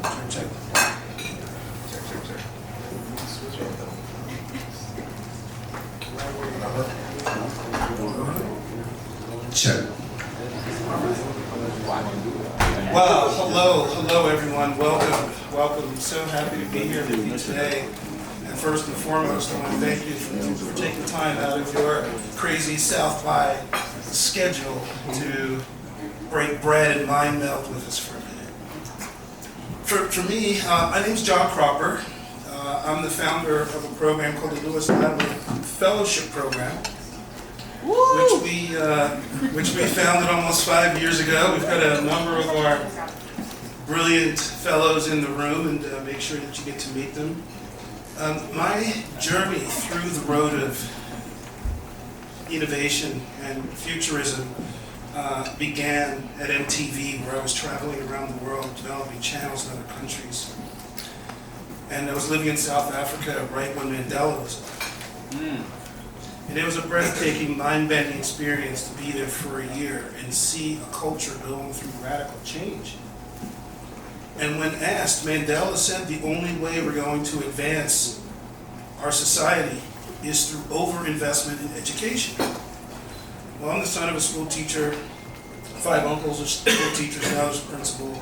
Check. Check. Wow, hello everyone, welcome. I'm so happy to be here with you today. And first and foremost, I want to thank you for taking time out of your crazy South by schedule to break bread and mind melt with us for a minute. For me, my name's John Cropper. I'm the founder of a program called the Lewis Latimer Fellowship Program, which we founded almost 5 years ago. We've got a number of our brilliant fellows in the room, and make sure that you get to meet them. My journey through the road of innovation and futurism began at MTV, where I was traveling around the world developing channels in other countries. And I was living in South Africa right when Mandela was alive. And it was a breathtaking, mind-bending experience to be there for a year and see a culture going through radical change. And when asked, Mandela said the only way we're going to advance our society is through over-investment in education. Well, I'm the son of a school teacher. 5 uncles are school teachers, now there's a principal.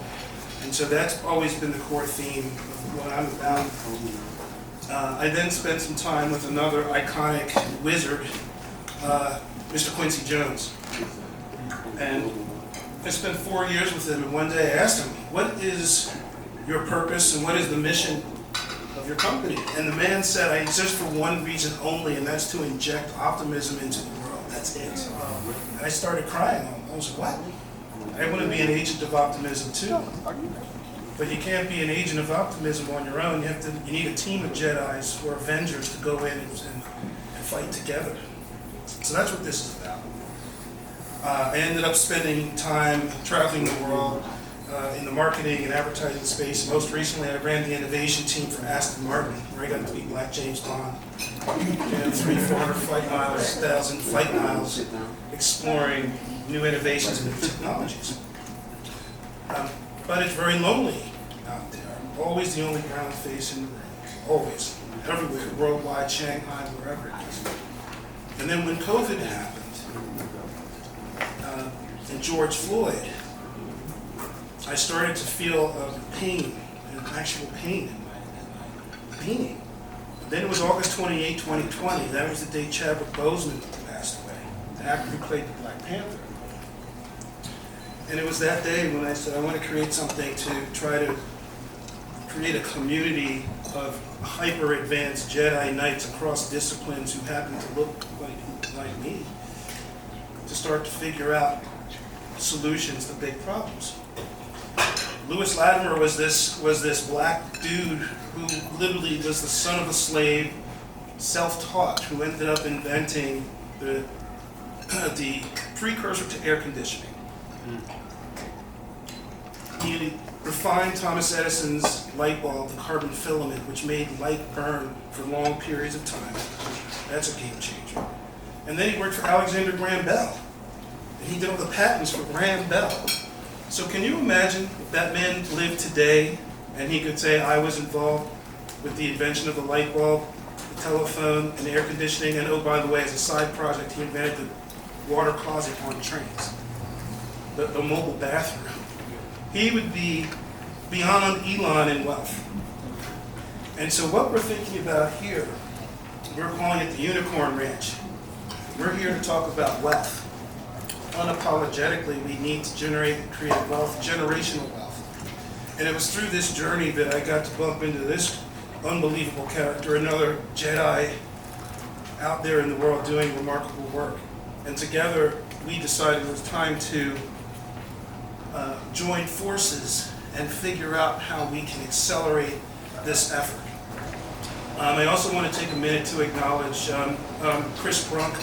And so that's always been the core theme of what I'm about. I then spent some time with another iconic wizard, Mr. Quincy Jones. And I spent 4 years with him, and one day I asked him, what is your purpose and what is the mission of your company? And the man said, I exist for one reason only, and that's to inject optimism into the world. That's it. And I started crying. I was like, what? I want to be an agent of optimism too. But you can't be an agent of optimism on your own. You need a team of Jedis or Avengers to go in and fight together. So that's what this is about. I ended up spending time traveling the world in the marketing and advertising space. Most recently, I ran the innovation team for Aston Martin, where I got to be Black James Bond. 300-400 flight miles, 1,000 flight miles, exploring new innovations and new technologies. But it's very lonely out there. I'm always the only brown face in the room. Always. Everywhere. Worldwide, Shanghai, wherever it is. And then when COVID happened, and George Floyd, I started to feel pain, an actual pain in my being. Then it was August 28, 2020. That was the day Chadwick Boseman passed away, the actor who played the Black Panther. And it was that day when I said, I want to create something to try to create a community of hyper-advanced Jedi Knights across disciplines who happen to look like me, to start to figure out solutions to big problems. Lewis Latimer was this black dude who literally was the son of a slave, self-taught, who ended up inventing the precursor to air conditioning. He refined Thomas Edison's light bulb, the carbon filament, which made light burn for long periods of time. That's a game changer. And then he worked for Alexander Graham Bell. And he did all the patents for Graham Bell. So can you imagine if that man lived today and he could say, I was involved with the invention of the light bulb, the telephone, and air conditioning, and oh, by the way, as a side project, he invented the water closet on trains, the mobile bathroom. He would be beyond Elon in wealth. And so what we're thinking about here, we're calling it the Unicorn Ranch. We're here to talk about wealth. Unapologetically, we need to generate and create wealth, generational wealth. And it was through this journey that I got to bump into this unbelievable character, another Jedi out there in the world doing remarkable work. And together, we decided it was time to join forces and figure out how we can accelerate this effort. I also want to take a minute to acknowledge Chris Brunk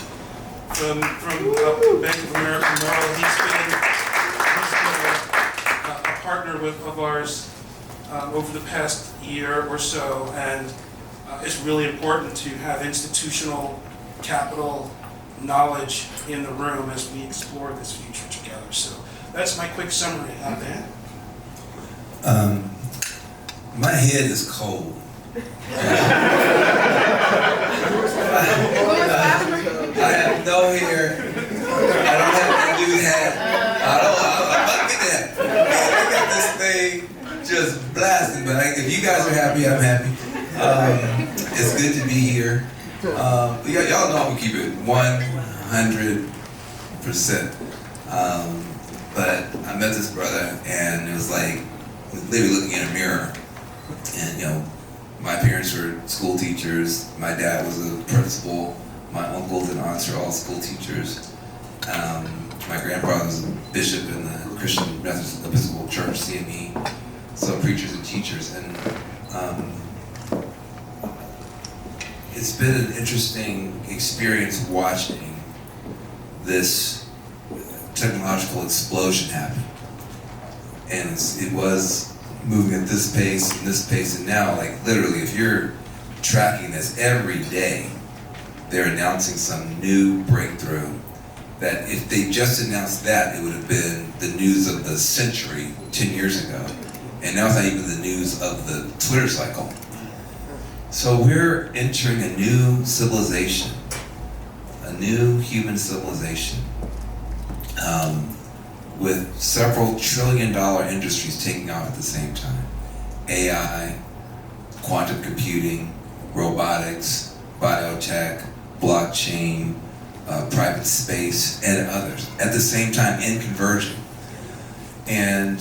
from Bank of America Merrill. He's been a partner of ours over the past year or so, and it's really important to have institutional capital knowledge in the room as we explore this future together. So that's my quick summary on that. head is cold. I have no hair. I don't have a new hat. I'm not getting that. I got this thing just blasting. But if you guys are happy, I'm happy. It's good to be here. Y'all know I'm gonna keep it 100%. But I met this brother, and it was like literally looking in a mirror. And my parents were school teachers. My dad was a principal. My uncles and aunts are all school teachers. My grandfather was a bishop in the Christian Methodist Episcopal Church, CME. So preachers and teachers, and it's been an interesting experience watching this technological explosion happen. And it was moving at this pace and now, like literally, if you're tracking this every day, they're announcing some new breakthrough that if they just announced that, it would have been the news of the century 10 years ago. And now it's not even the news of the Twitter cycle. So we're entering a new civilization, a new human civilization, with several trillion-dollar industries taking off at the same time. AI, quantum computing, robotics, biotech, blockchain, private space, and others at the same time and converging. And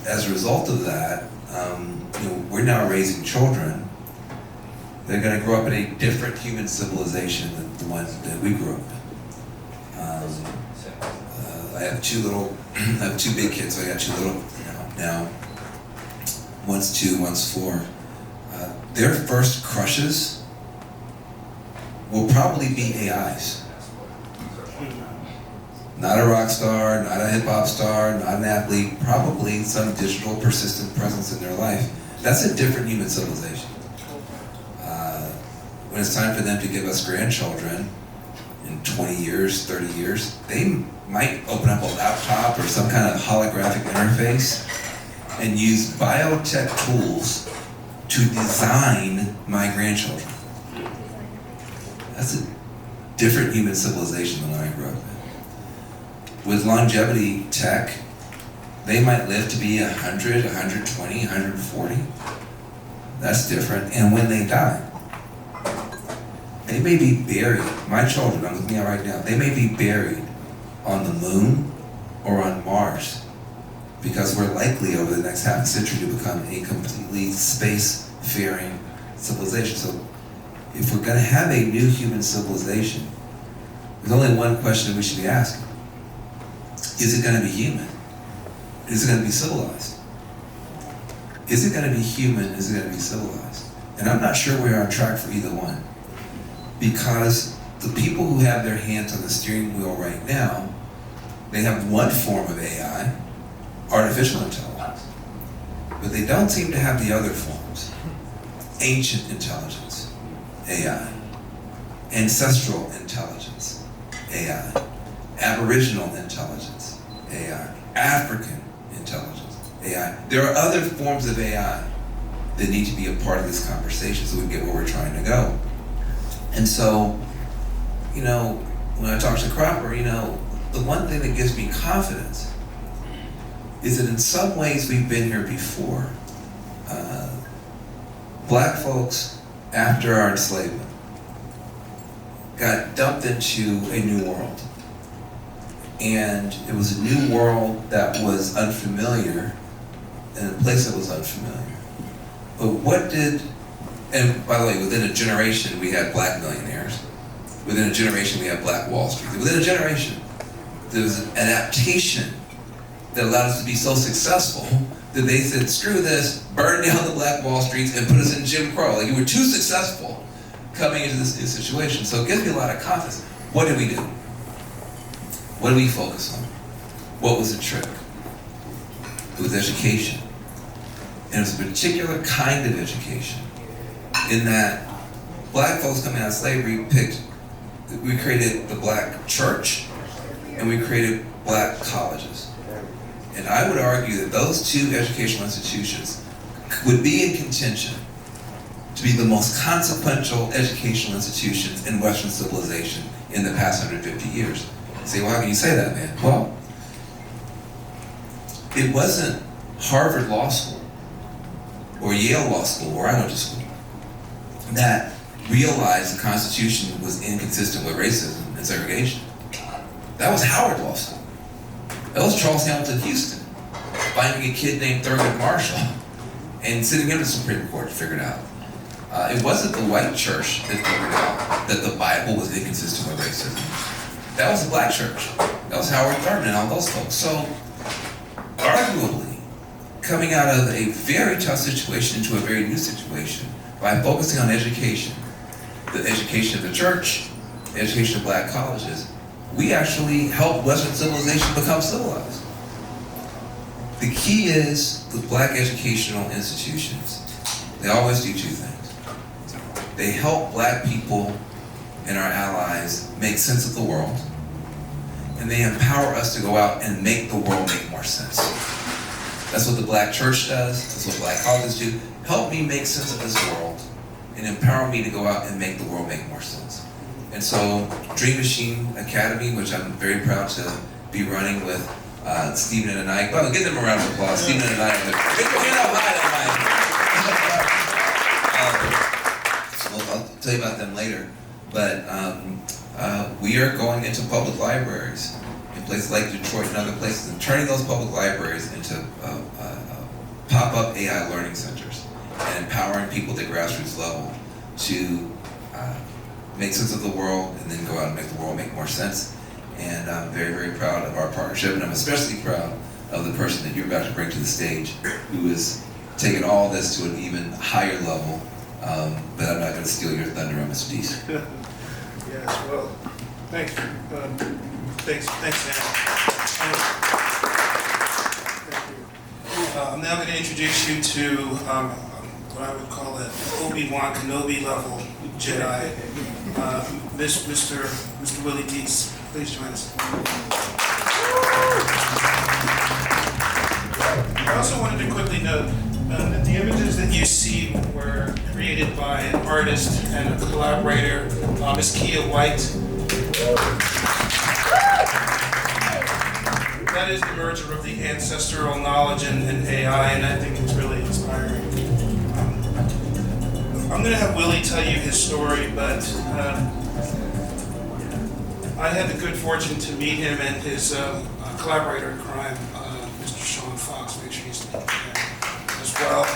as a result of that, we're now raising children. They're going to grow up in a different human civilization than the ones that we grew up in. I have two big kids, so I got two little now. One's 2, one's 4. Their first crushes will probably be AIs. Not a rock star, not a hip hop star, not an athlete, probably some digital persistent presence in their life. That's a different human civilization. When it's time for them to give us grandchildren in 20 years, 30 years, they might open up a laptop or some kind of holographic interface and use biotech tools to design my grandchildren. That's a different human civilization than what I grew up in. With longevity tech, they might live to be 100, 120, 140. That's different. And when they die, they may be buried. My children, I'm looking at right now, they may be buried on the moon or on Mars, because we're likely over the next half century to become a completely space-faring civilization. So if we're going to have a new human civilization, there's only one question we should be asking. Is it going to be human? Is it going to be civilized? Is it going to be human? Is it going to be civilized? And I'm not sure we're on track for either one. Because the people who have their hands on the steering wheel right now, they have one form of AI, artificial intelligence. But they don't seem to have the other forms. Ancient intelligence, AI. Ancestral intelligence, AI. Aboriginal intelligence, AI. African intelligence, AI. There are other forms of AI that need to be a part of this conversation so we can get where we're trying to go. And so, when I talk to Cropper, the one thing that gives me confidence is that in some ways we've been here before. Black folks, after our enslavement, got dumped into a new world. And it was a new world that was unfamiliar, in a place that was unfamiliar. But and by the way, within a generation we had black millionaires. Within a generation we had black Wall Street. Within a generation, there was an adaptation that allowed us to be so successful that they said, screw this, burn down the black Wall Streets and put us in Jim Crow. Like, you were too successful coming into this new situation. So it gives me a lot of confidence. What did we do? What did we focus on? What was the trick? It was education. And it was a particular kind of education in that black folks coming out of slavery we created the black church and we created black colleges. And I would argue that those two educational institutions would be in contention to be the most consequential educational institutions in Western civilization in the past 150 years. You say, well, how can you say that, man? Well, it wasn't Harvard Law School or Yale Law School, where I went to school, that realized the Constitution was inconsistent with racism and segregation. That was Howard Law School. That was Charles Hamilton Houston finding a kid named Thurgood Marshall and sitting in the Supreme Court to figure it out. It wasn't the white church that figured out that the Bible was inconsistent with racism. That was the black church. That was Howard Thurman and all those folks. So, arguably, coming out of a very tough situation into a very new situation, by focusing on education, the education of the church, the education of black colleges, we actually helped Western civilization become civilized. The key is with black educational institutions, they always do two things. They help black people and our allies make sense of the world, and they empower us to go out and make the world make more sense. That's what the black church does, that's what black colleges do. Help me make sense of this world and empower me to go out and make the world make more sense. And so Dream Machine Academy, which I'm very proud to be running with Stephen and I. Well, give them a round of applause. Stephen and I are big hand up high. I'll tell you about them later. But we are going into public libraries in places like Detroit and other places and turning those public libraries into pop-up AI learning centers and empowering people at the grassroots level to make sense of the world and then go out and make the world make more sense. And I'm very, very proud of our partnership, and I'm especially proud of the person that you're about to bring to the stage, who is taking all this to an even higher level. But I'm not going to steal your thunder on Mr. Deese. Yes, well, thanks, Sam. I'm now going to introduce you to what I would call an Obi-Wan Kenobi level Jedi, Mr. Willie Deese. Please join us. I also wanted to quickly note that the images that you see were created by an artist and a collaborator, Ms. Kia White. That is the merger of the ancestral knowledge and AI, and I think it's really inspiring. I'm going to have Willie tell you his story, but I had the good fortune to meet him and his collaborator in crime, Mr. Sean Fox. Make sure he's there as well.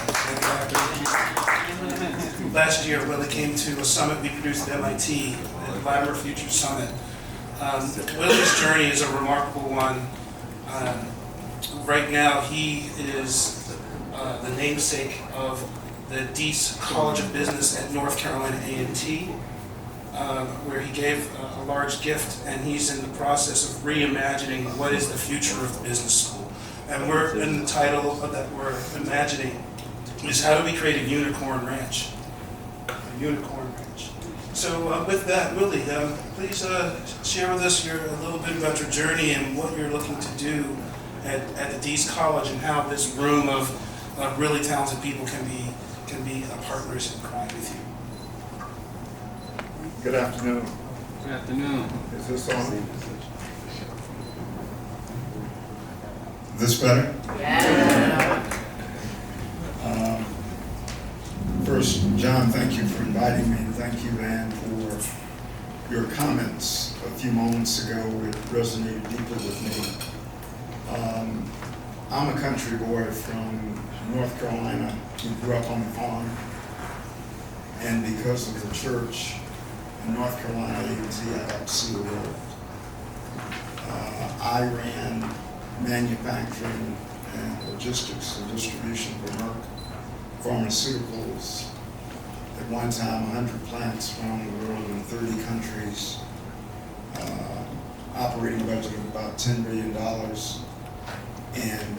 Last year, Willie came to a summit we produced at MIT, the Latimer Future Summit. Willie's journey is a remarkable one. Right now, he is the namesake of the Deese College of Business at North Carolina A&T, where he gave a large gift, and he's in the process of reimagining what is the future of the business school. And we're in the title that we're imagining is how do we create a unicorn ranch? A unicorn ranch. So with that, Willie, please share with us a little bit about your journey and what you're looking to do at the Deese College and how this room of really talented people can be partners in crime with you. Good afternoon. Good afternoon. Is this on? This better? Yeah. First, John, thank you for inviting me, and thank you, Ann, for your comments a few moments ago. It resonated deeply with me. I'm a country boy from North Carolina who grew up on the farm, and because of the church in North Carolina, A&T, I got to see the world. I ran manufacturing and logistics and distribution for Merck Pharmaceuticals. At one time, 100 plants around the world in 30 countries, operating budget of about $10 billion. And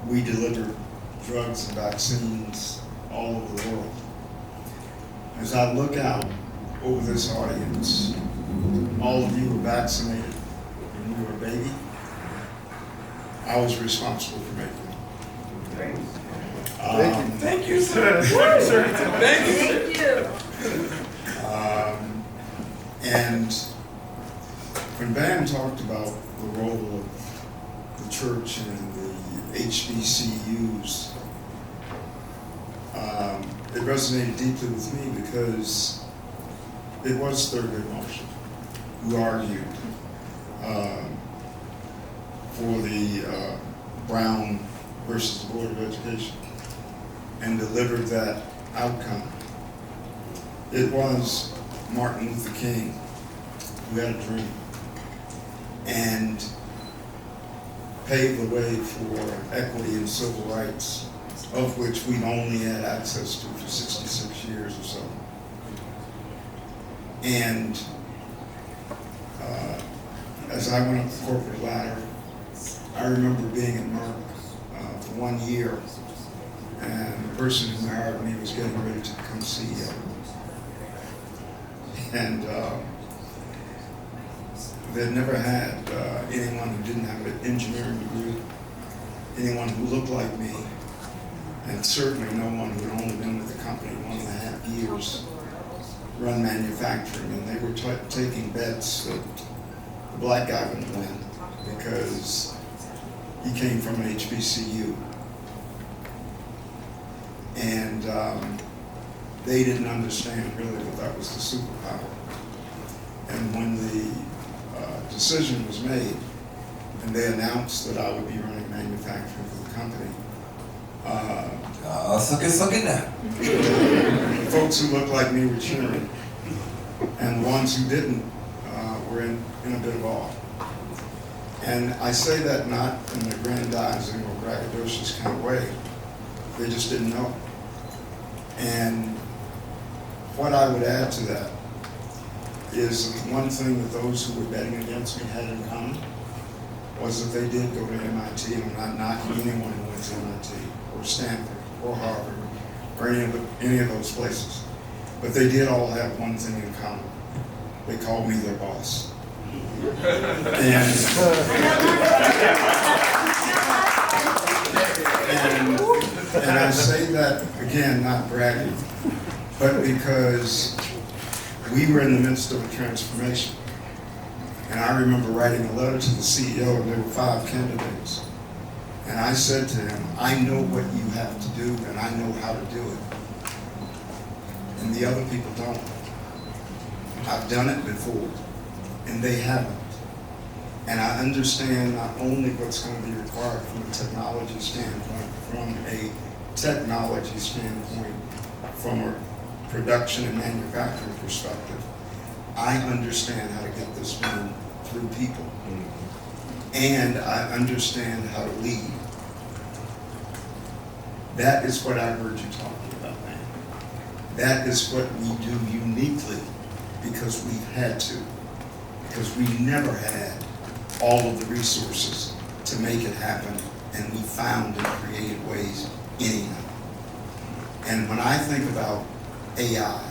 we delivered drugs and vaccines all over the world. As I look out over this audience, all of you were vaccinated when you were a baby. I was responsible for making them. Thank you. And when Van talked about the role of the church and the HBCUs, it resonated deeply with me because it was Thurgood Marshall who argued for the Brown versus the Board of Education and delivered that outcome. It was Martin Luther King who had a dream and paved the way for equity and civil rights, of which we've only had access to for 66 years or so. And as I went up the corporate ladder, I remember being at Merck for 1 year, and the person who hired me was getting ready to become CEO. And they'd never had anyone who didn't have an engineering degree, anyone who looked like me, and certainly no one who had only been with the company 1.5 years run manufacturing. And they were taking bets that the black guy would win because he came from an HBCU. And they didn't understand really that that was the superpower. And when the decision was made and they announced that I would be running manufacturing for the company, suck it now. the folks who looked like me were cheering, and the ones who didn't were in a bit of awe. And I say that not in an aggrandizing or braggadocious kind of way. They just didn't know. And what I would add to that is one thing that those who were betting against me had in common was that they did go to MIT, and I'm not knocking anyone who went to MIT or Stanford or Harvard or any of those places. But they did all have one thing in common. They called me their boss. And I say that, again, not bragging, but because we were in the midst of a transformation. And I remember writing a letter to the CEO, and there were 5 candidates. And I said to him, I know what you have to do, and I know how to do it. And the other people don't. I've done it before, and they haven't. And I understand not only what's going to be required from a technology standpoint, from a production and manufacturing perspective, I understand how to get this done through people. And I understand how to lead. That is what I heard you talking about, man. That is what we do uniquely because we've had to. Because we never had all of the resources to make it happen, and we found and created ways anyhow. And when I think about AI,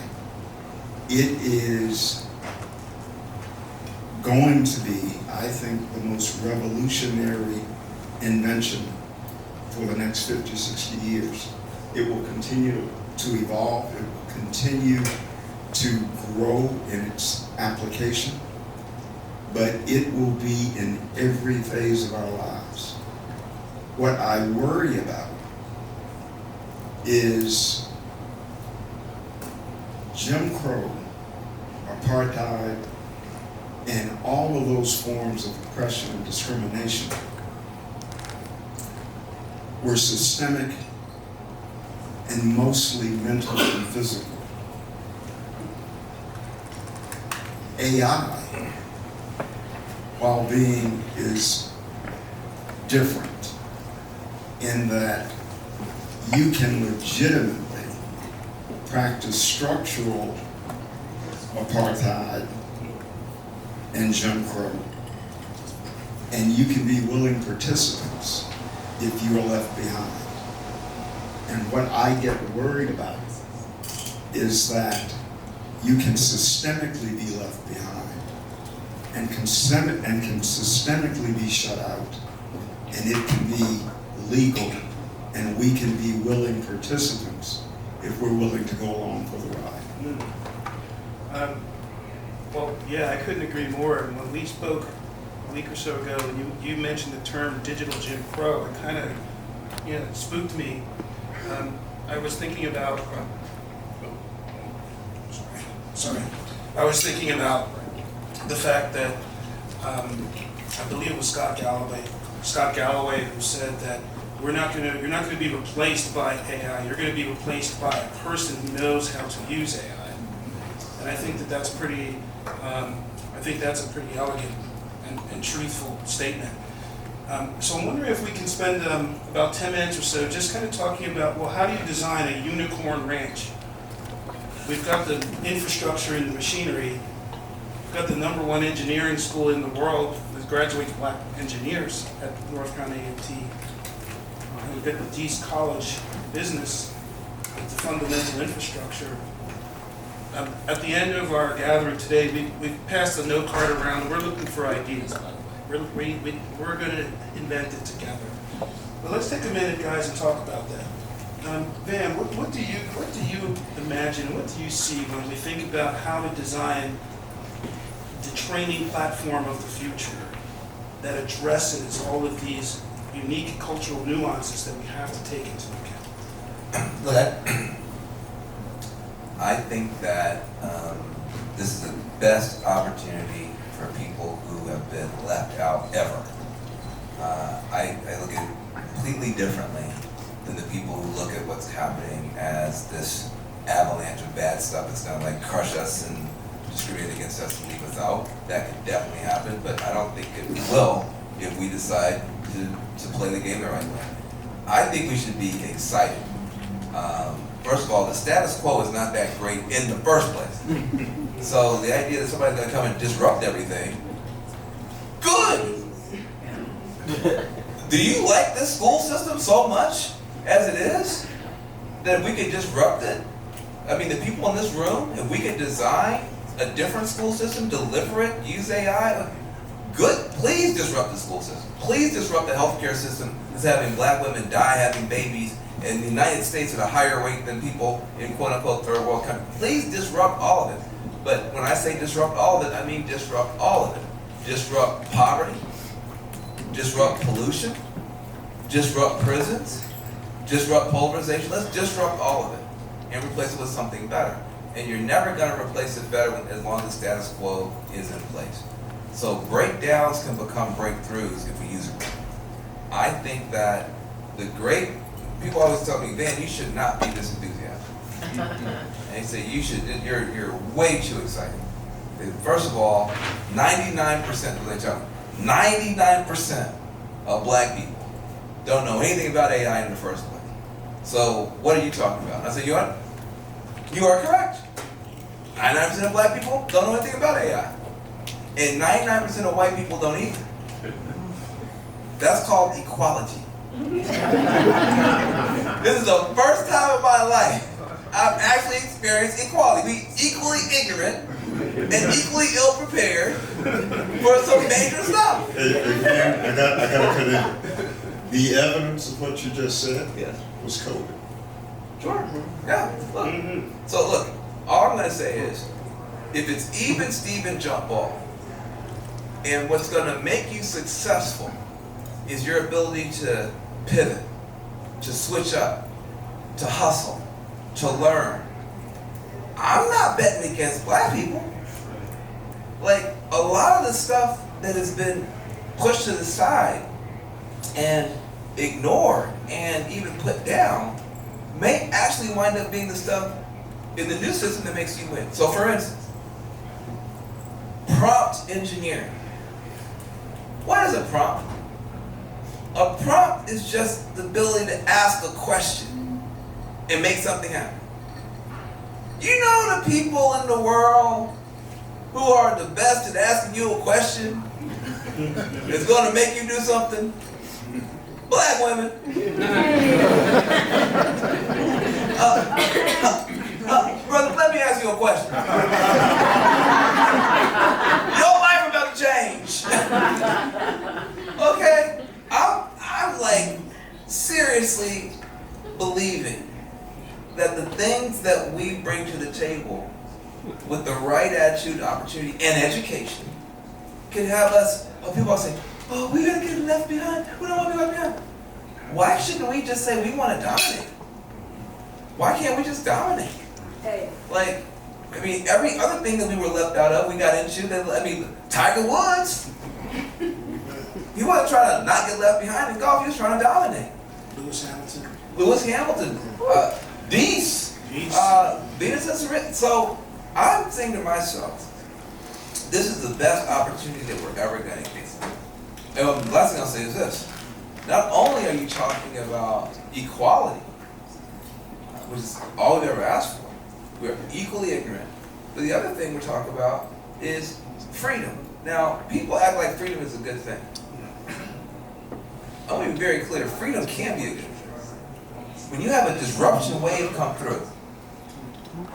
it is going to be, I think, the most revolutionary invention for the next 50, 60 years. It will continue to evolve. It will continue to grow in its application, but it will be in every phase of our lives. What I worry about is Jim Crow, apartheid, and all of those forms of oppression and discrimination were systemic and mostly mental and physical. AI, while being is different in that you can legitimately practice structural apartheid and Jim Crow, and you can be willing participants if you are left behind. And what I get worried about is that you can systemically be left behind and can systemically be shut out, and it can be legal and we can be willing participants if we're willing to go along for the ride. Well, yeah, I couldn't agree more. And when we spoke a week or so ago, and you mentioned the term digital Jim Crow, it kind of, it spooked me. I was thinking about, sorry. I was thinking about the fact that I believe it was Scott Galloway who said that you're not going to be replaced by AI. You're going to be replaced by a person who knows how to use AI. And I think that's a pretty elegant and truthful statement. So I'm wondering if we can spend about 10 minutes or so just kind of talking about, well, how do you design a unicorn ranch? We've got the infrastructure and the machinery. We've got the #1 engineering school in the world that graduates black engineers at North Carolina A&T. And we've got the Deese College business with the fundamental infrastructure. At the end of our gathering today, we've passed the note card around, and we're looking for ideas, by the way. We're going to invent it together. But let's take a minute, guys, and talk about that. Van, what do you imagine, what do you see when we think about how to design the training platform of the future that addresses all of these unique cultural nuances that we have to take into account? I think that this is the best opportunity for people who have been left out ever. I look at it completely differently than the people who look at what's happening as this avalanche of bad stuff that's going to like crush us and discriminate against us and leave us out. That could definitely happen, but I don't think it will if we decide to play the game the right way. I think we should be excited. First of all, the status quo is not that great in the first place. So the idea that somebody's going to come and disrupt everything, good! Do you like this school system so much as it is that if we could disrupt it? I mean, the people in this room, if we could design a different school system, deliver it, use AI, good, please disrupt the school system. Please disrupt the healthcare system that's having black women die having babies in the United States at a higher rate than people in quote-unquote third world countries. Please disrupt all of it. But when I say disrupt all of it, I mean disrupt all of it. Disrupt poverty, disrupt pollution, disrupt prisons, disrupt polarization. Let's disrupt all of it and replace it with something better. And you're never going to replace it better as long as the status quo is in place. So breakdowns can become breakthroughs if we use it. I think that people always tell me, Van, you should not be this enthusiastic. And they say, you're way too excited. First of all, 99% of black people don't know anything about AI in the first place. So what are you talking about? And I said, you are correct. 99% of black people don't know anything about AI. And 99% of white people don't either. That's called equality. This is the first time in my life I've actually experienced equality. We equally ignorant and equally ill-prepared for some major stuff. Hey, I gotta cut in. The evidence of what you just said was COVID. Sure. Yeah. Look. So look, all I'm going to say is, if it's even Steven jump ball, and what's going to make you successful is your ability to pivot, to switch up, to hustle, to learn. I'm not betting against black people. Like, a lot of the stuff that has been pushed to the side and ignored and even put down may actually wind up being the stuff in the new system that makes you win. So for instance, prompt engineering. What is a prompt? A prompt is just the ability to ask a question and make something happen. You know the people in the world who are the best at asking you a question that's going to make you do something? Black women. Brother, let me ask you a question. Your life about to change. Okay? I'm like seriously that the things that we bring to the table with the right attitude, opportunity, and education can have us, people are saying, oh, we gotta get left behind. We don't want to be left behind. Why shouldn't we just say we want to dominate? Why can't we just dominate? Hey. Like, I mean, every other thing that we were left out of, we got into. Tiger Woods, he wasn't trying to not get left behind in golf. He was trying to dominate. Lewis Hamilton, Deese, Deese. So I'm saying to myself, this is the best opportunity that we're ever going to get. And the last thing I'll say is this. Not only are you talking about equality, which is all we've ever asked for, we're equally ignorant, but the other thing we're talking about is freedom. Now, people act like freedom is a good thing. I want to be very clear, freedom can be a good thing. When you have a disruption wave come through,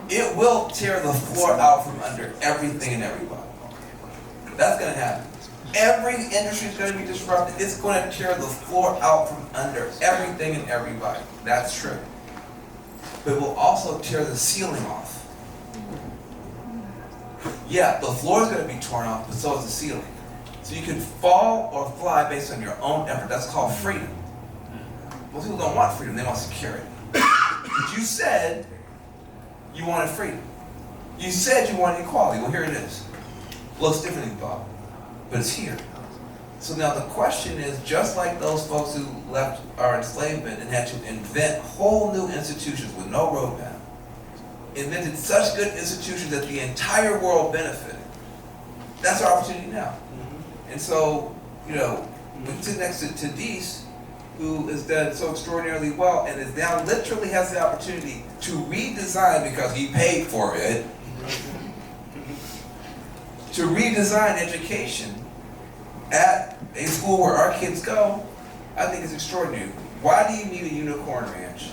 it will tear the floor out from under everything and everybody. That's going to happen. Every industry is going to be disrupted. It's going to tear the floor out from under everything and everybody. That's true. But it will also tear the ceiling off. Yeah, the floor is going to be torn off, but so is the ceiling. So you can fall or fly based on your own effort. That's called freedom. Most people don't want freedom, they want security. But you said you wanted freedom. You said you wanted equality. Well, here it is. Looks different than you thought, but it's here. So now the question is, just like those folks who left our enslavement and had to invent whole new institutions with no roadmap, invented such good institutions that the entire world benefited. That's our opportunity now. And so, we sit next to Deese, who has done so extraordinarily well and is now literally has the opportunity to redesign, because he paid for it, to redesign education at a school where our kids go. I think it's extraordinary. Why do you need a unicorn ranch?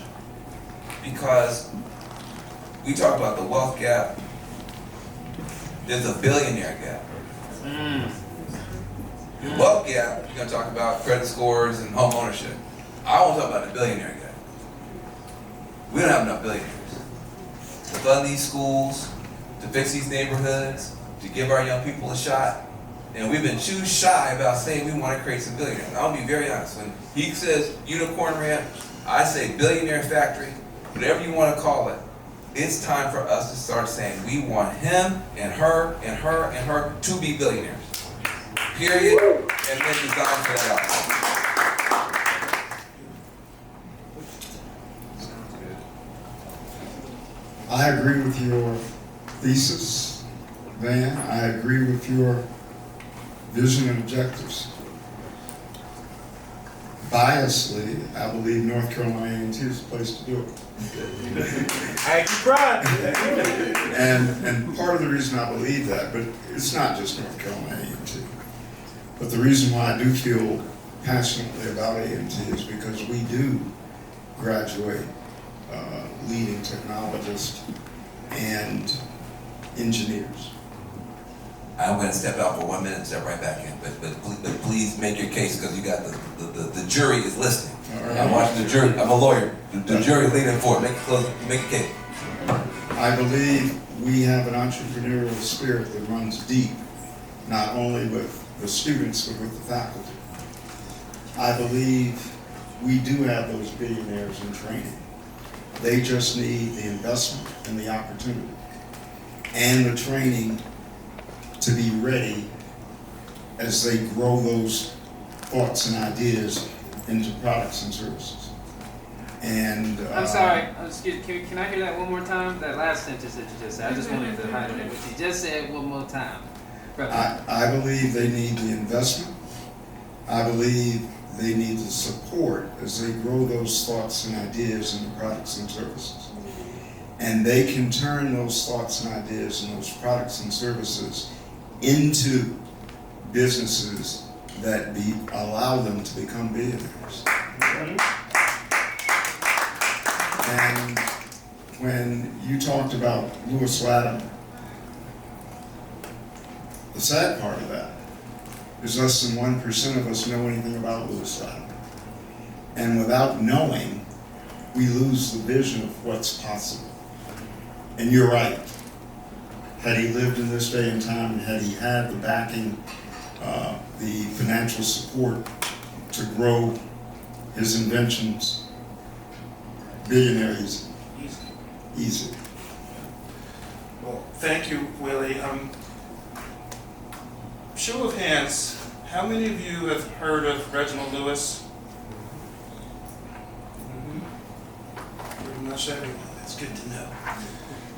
Because we talk about the wealth gap. There's a billionaire gap. The wealth gap, you're going to talk about credit scores and home ownership. I want to talk about the billionaire gap. We don't have enough billionaires to fund these schools, to fix these neighborhoods, to give our young people a shot. And we've been too shy about saying we want to create some billionaires. I'll be very honest. When he says unicorn ranch, I say billionaire factory, whatever you want to call it. It's time for us to start saying we want him and her and her and her to be billionaires. Period. And then design for that out. I agree with your thesis, Van. I agree with your vision and objectives. Biasly, I believe North Carolina A&T is the place to do it. I cried. And part of the reason I believe that, but it's not just North Carolina A&T, but the reason why I do feel passionately about A&T is because we do graduate leading technologists and engineers. I'm going to step out for 1 minute and step right back in, but please make your case, because you got the jury is listening. Right. I'm watching the jury. I'm a lawyer. The jury leaning forward. Make a case. I believe we have an entrepreneurial spirit that runs deep, not only with the students, but with the faculty. I believe we do have those billionaires in training. They just need the investment and the opportunity and the training to be ready as they grow those thoughts and ideas into products and services. And I'm sorry, excuse, can I hear that one more time? That last sentence that you just said. I just wanted to highlight what you just said one more time. I believe they need the investment. I believe they need the support as they grow those thoughts and ideas into products and services. And they can turn those thoughts and ideas and those products and services into businesses that allow them to become billionaires. And when you talked about Lewis Latimer, the sad part of that is less than 1% of us know anything about Lewis Latimer. And without knowing, we lose the vision of what's possible. And you're right. Had he lived in this day and time, and had he had the backing, the financial support to grow his inventions, billionaires, easy. Well, thank you, Willie. Show of hands, how many of you have heard of Reginald Lewis? Pretty much everyone. That's good to know.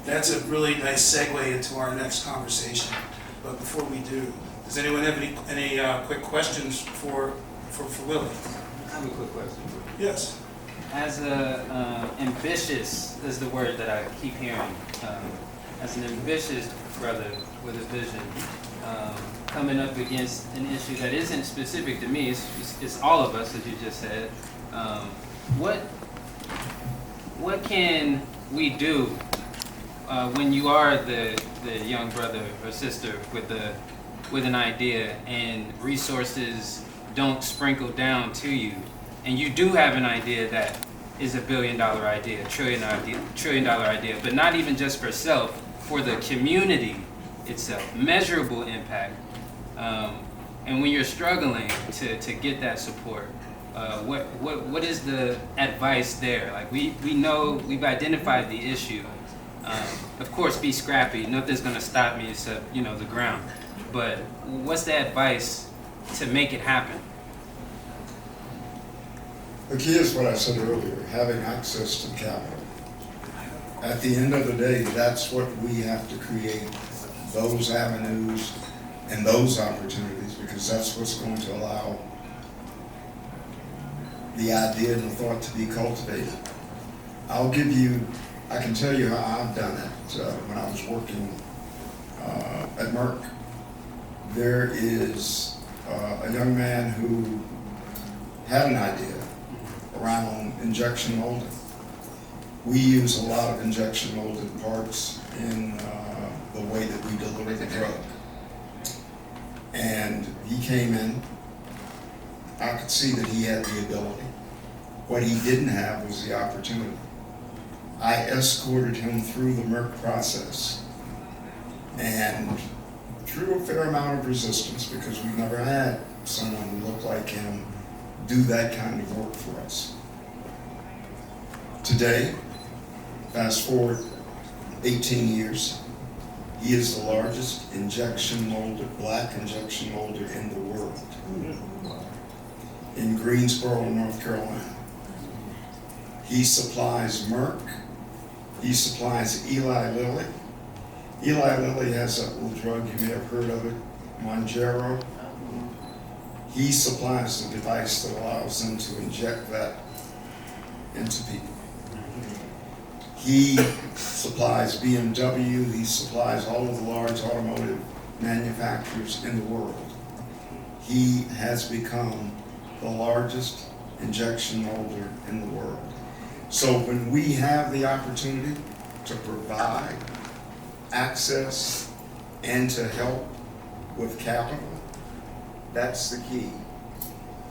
That's a really nice segue into our next conversation. But before we do, does anyone have any quick questions for Willie? I have a quick question. Yes. As ambitious is the word that I keep hearing. As an ambitious brother with a vision, coming up against an issue that isn't specific to me, it's all of us, as you just said. What can we do when you are the young brother or sister with an idea and resources don't sprinkle down to you, and you do have an idea that is $1 billion idea, trillion dollar idea, but not even just for self, for the community itself, measurable impact. And when you're struggling to get that support, what is the advice there? Like we know we've identified the issue. Of course, be scrappy. Nothing's gonna stop me except the ground. But what's the advice to make it happen? The key is what I said earlier, having access to capital. At the end of the day, that's what we have to create, those avenues and those opportunities, because that's what's going to allow the idea and the thought to be cultivated. I can tell you how I've done it when I was working at Merck. There is a young man who had an idea around injection molding. We use a lot of injection molded parts in the way that we deliver the drug. And he came in, I could see that he had the ability. What he didn't have was the opportunity. I escorted him through the Merck process, and through a fair amount of resistance, because we've never had someone who looked like him do that kind of work for us. Today, fast forward 18 years, he is the largest injection molder, black injection molder in the world, in Greensboro, North Carolina. He supplies Merck, he supplies Eli Lilly. Eli Lilly has that little drug, you may have heard of it, Mounjaro. He supplies the device that allows them to inject that into people. He supplies BMW, he supplies all of the large automotive manufacturers in the world. He has become the largest injection molder in the world. So when we have the opportunity to provide access and to help with capital, that's the key.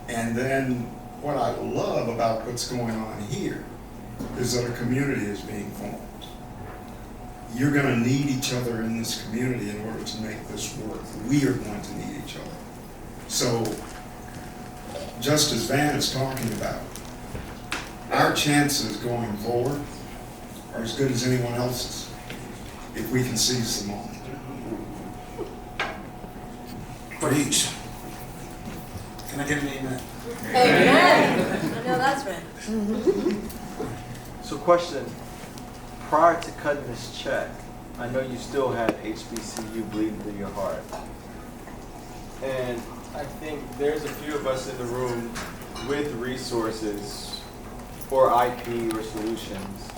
And then what I love about what's going on here is that a community is being formed. You're going to need each other in this community in order to make this work. We are going to need each other. So, just as Van is talking about, our chances going forward are as good as anyone else's if we can seize the moment. Preach. Can I get an amen? Amen. I know that's right. So question, prior to cutting this check, I know you still had HBCU bleeding through your heart. And I think there's a few of us in the room with resources or IP or solutions.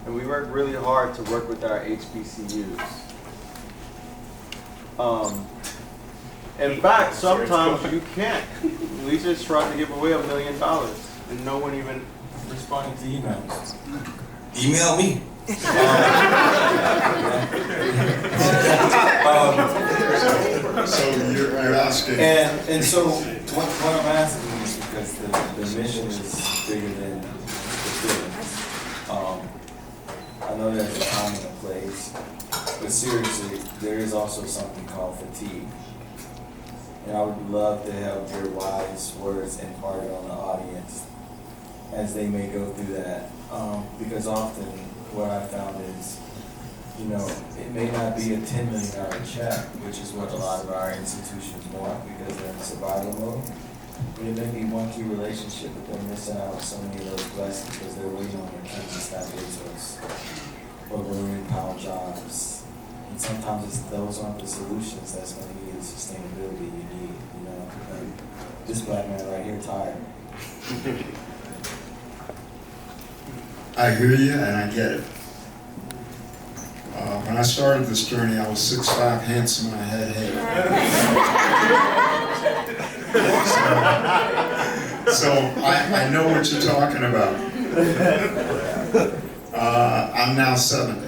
And we work really hard to work with our HBCUs. In fact, sometimes you can't. We just tried to give away $1 million and no one even responded to emails. Email me. So you're asking. And so what I'm asking is because the mission is bigger than the feeling. I know there's a time and a place, but seriously, there is also something called fatigue. And I would love to have your wise words imparted on the audience as they may go through that. Because often what I found is, you know, it may not be a $10 million check, which is what a lot of our institutions want because they're in survival mode. But it may be one key relationship, but they're missing out on so many of those blessings because they're waiting on their kids to stop resource or growing power jobs. And sometimes those aren't the solutions that's going to give you the sustainability you need, you know. And this black man right here tired. I hear you and I get it. When I started this journey, I was 6'5", handsome, and I had hair. So I know what you're talking about. I'm now 70.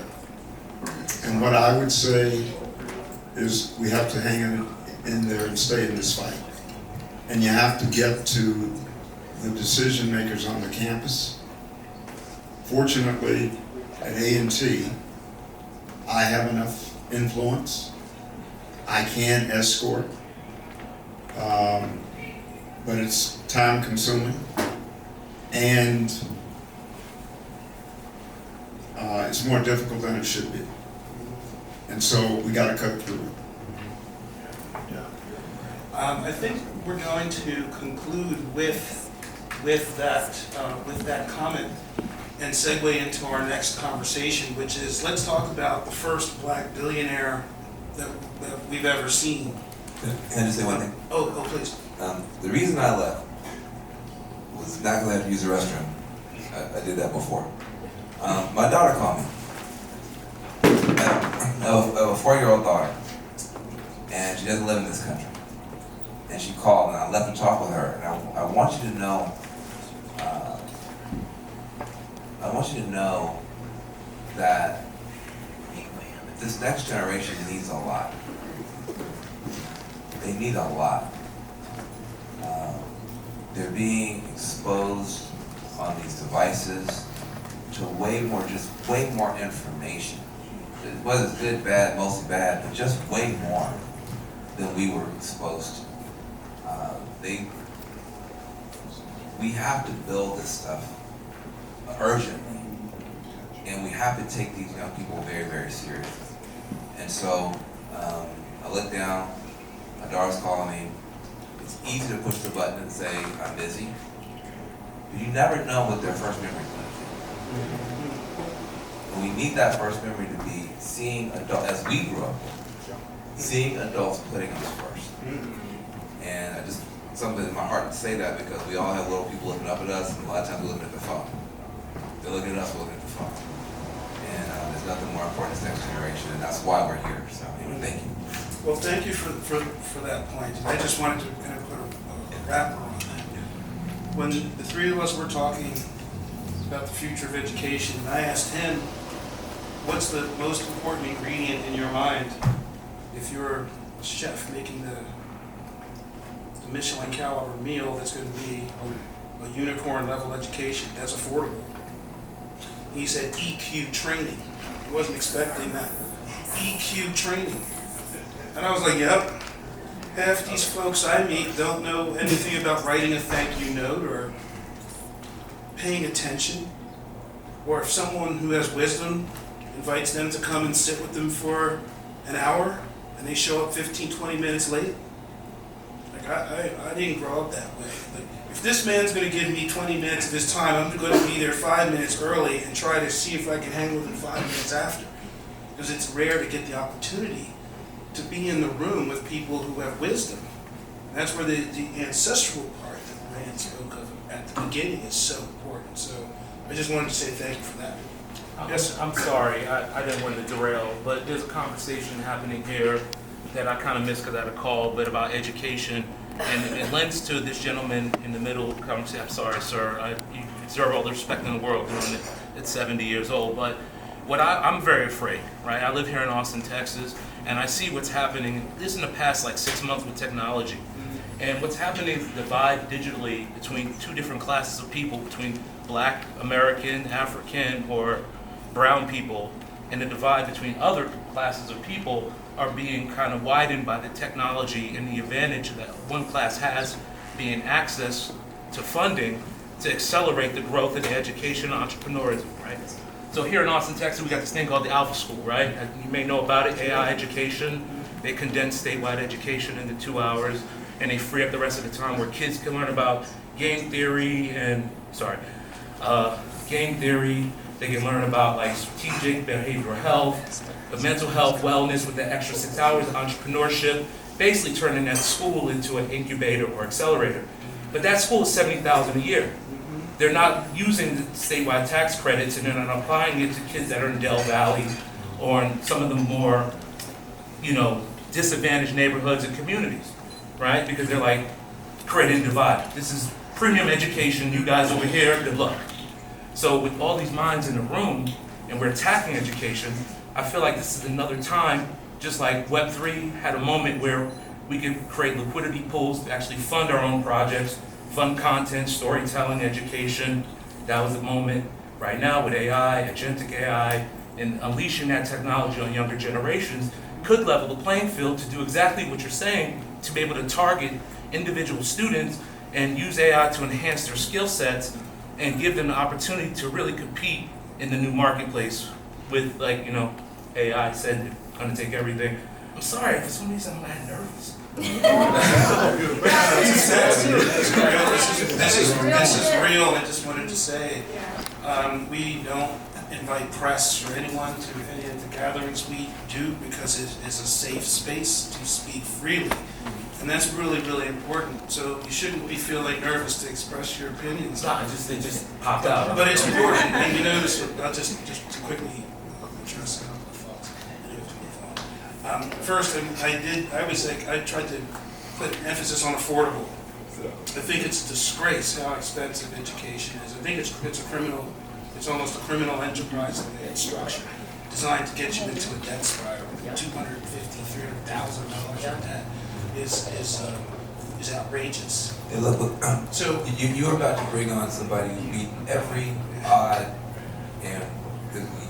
And what I would say is we have to hang in there and stay in this fight. And you have to get to the decision makers on the campus. Fortunately, at A&T, I have enough influence. I can escort, but it's time consuming and it's more difficult than it should be. And so we got to cut through it. I think we're going to conclude with that comment and segue into our next conversation, which is, let's talk about the first black billionaire that we've ever seen. Can I just say one thing? Oh, please. The reason I left was exactly I had to use the restroom. I did that before. My daughter called me. I have a 4-year-old daughter, and she doesn't live in this country. And she called, and I left to talk with her. And I want you to know. I want you to know that this next generation needs a lot. They need a lot. They're being exposed on these devices to way more information. Whether it's good, bad, mostly bad, but just way more than we were exposed to. We have to build this stuff urgently, and we have to take these young people very, very seriously. And so I look down, my daughter's calling me. It's easy to push the button and say, I'm busy, but you never know what their first memory is going to be. And we need that first memory to be seeing adults, as we grew up, seeing adults putting us first. And I just, something in my heart to say that because we all have little people looking up at us, and a lot of times we're looking at the phone. They're looking at us, we're looking at the phone. And there's nothing more important than this next generation, and that's why we're here. So anyway, thank you. Well, thank you for that point. I just wanted to kind of put a wrapper on that. When the three of us were talking about the future of education, I asked him, what's the most important ingredient in your mind if you're a chef making the Michelin caliber meal that's going to be a unicorn level education that's affordable? He said EQ training. I wasn't expecting that. EQ training. And I was like, yep. Half these folks I meet don't know anything about writing a thank you note or paying attention. Or if someone who has wisdom invites them to come and sit with them for an hour and they show up 15, 20 minutes late. Like I didn't grow up that way. Like, if this man's going to give me 20 minutes of his time, I'm going to be there 5 minutes early and try to see if I can hang with him 5 minutes after. Because it's rare to get the opportunity to be in the room with people who have wisdom. And that's where the ancestral part that Rand spoke of at the beginning is so important. So I just wanted to say thank you for that. Yes, I'm sorry, I didn't want to derail, but there's a conversation happening here that I kind of missed because I had a call, but about education. And it lends to this gentleman in the middle of the conversation. I'm sorry, sir. You deserve all the respect in the world doing it at 70 years old. But I'm very afraid, right? I live here in Austin, Texas, and I see what's happening just in the past like 6 months with technology. And what's happening is the divide digitally between two different classes of people, between Black American, African, or brown people, and the divide between other classes of people are being kind of widened by the technology and the advantage that one class has being access to funding to accelerate the growth in education and entrepreneurism, right? So here in Austin, Texas, we got this thing called the Alpha School, right? You may know about it, AI education. They condense statewide education into 2 hours, and they free up the rest of the time where kids can learn about game theory, they can learn about like strategic behavioral health, the mental health, wellness with the extra 6 hours, entrepreneurship, basically turning that school into an incubator or accelerator. But that school is $70,000 a year. They're not using the statewide tax credits and they're not applying it to kids that are in Del Valley or in some of the more, disadvantaged neighborhoods and communities, right? Because they're like creating a divide. This is premium education, you guys over here, good luck. So with all these minds in the room and we're attacking education, I feel like this is another time, just like Web3 had a moment where we could create liquidity pools to actually fund our own projects, fund content, storytelling, education. That was the moment. Right now with AI, agentic AI, and unleashing that technology on younger generations could level the playing field to do exactly what you're saying, to be able to target individual students and use AI to enhance their skill sets and give them the opportunity to really compete in the new marketplace with, AI said it's gonna take everything. I'm sorry, for some reason I'm not nervous. This is real. I just wanted to say, we don't invite press or anyone to any of the gatherings. We do because it is a safe space to speak freely. And that's really, really important. So you shouldn't be feeling nervous to express your opinions. No, it just popped out. But it's important, and you notice, I'll just to quickly address it. First, I tried to put emphasis on affordable. I think it's a disgrace how expensive education is. I think it's almost a criminal enterprise in the structure, designed to get you into a debt spiral. $250,000, $300,000 in debt is outrageous. Hey, look, So you're about to bring on somebody who beat every odd, and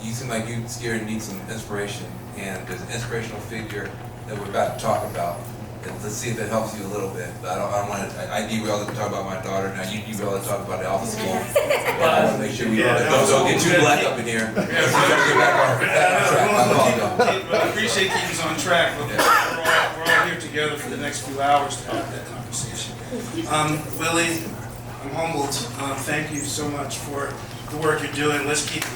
you seem like you're scared and need some inspiration. And there's an inspirational figure that we're about to talk about. And let's see if that helps you a little bit. But I don't want to. I derail to talk about my daughter. Now you derail to talk about the Alpha School. But I want to make sure we don't get too black up in here. We got to get back on track. I appreciate keeping us on track. But we're all here together for the next few hours to have that conversation. Willie, I'm humbled. Thank you so much for the work you're doing. Let's keep it.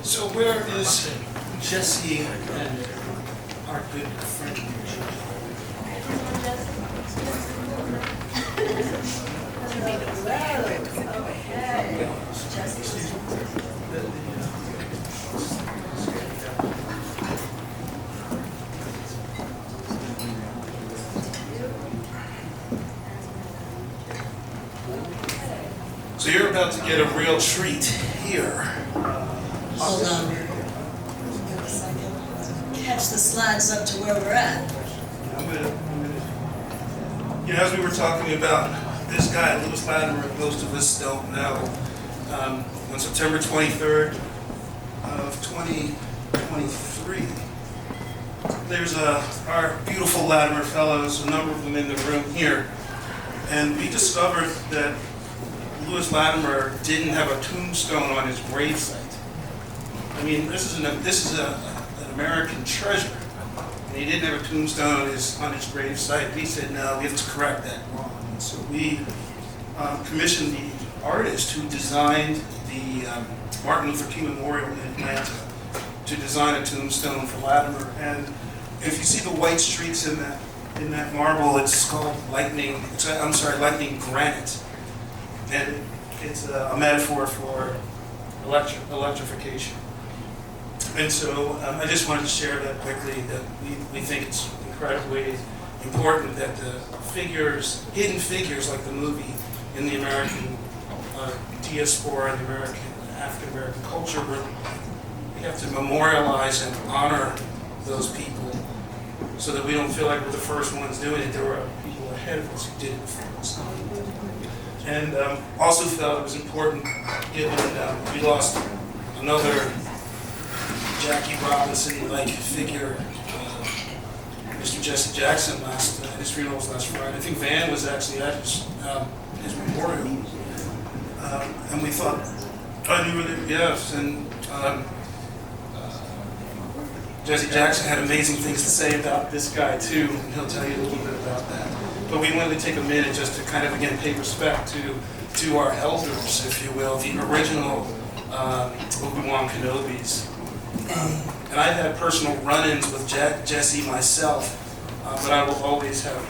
So where is Jesse and our good friend? So you're about to get a real treat here. Hold on. Catch the slides up to where we're at. As we were talking about this guy, Lewis Latimer, most of us don't know, on September 23rd of 2023, there's our beautiful Latimer fellows, a number of them in the room here, and we discovered that Lewis Latimer didn't have a tombstone on his gravesite. I mean, this is an American treasure, and he didn't have a tombstone on his gravesite. We said, no, we have to correct that wrong. And so we commissioned the artist who designed the Martin Luther King Memorial in Atlanta to design a tombstone for Latimer. And if you see the white streaks in that marble, it's called lightning granite, and it's a metaphor for electrification. And so I just wanted to share that quickly, that we think it's incredibly important that the hidden figures like the movie in the American diaspora, the American, African-American culture, we have to memorialize and honor those people so that we don't feel like we're the first ones doing it. There were people ahead of us who did it before us. And also felt it was important, given we lost another Jackie Robinson-like figure, Mr. Jesse Jackson, his funeral was last Friday. I think Van was actually at his memorial. And we thought, you were there, yes, and Jesse Jackson had amazing things to say about this guy too, and he'll tell you a little bit about that. But we wanted to take a minute just to kind of, again, pay respect to our elders, if you will, the original Obi-Wan Kenobis. And I've had personal run-ins with Jesse myself, but I will always have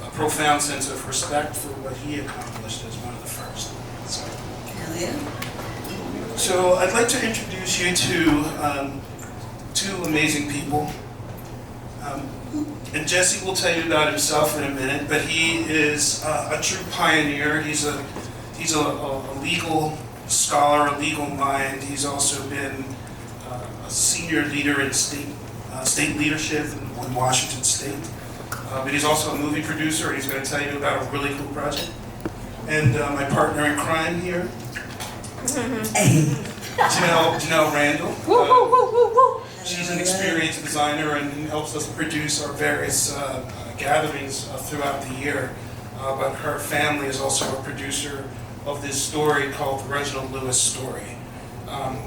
a profound sense of respect for what he accomplished as one of the first. So, Hell yeah. so I'd like to introduce you to two amazing people. And Jesse will tell you about himself in a minute, but he is a true pioneer. He's a legal scholar, a legal mind. He's also been a senior leader in state leadership in Washington State. But he's also a movie producer, and he's going to tell you about a really cool project. And my partner in crime here, Janelle Randall. She's an experienced designer and helps us produce our various gatherings throughout the year. But her family is also a producer of this story called the Reginald Lewis story,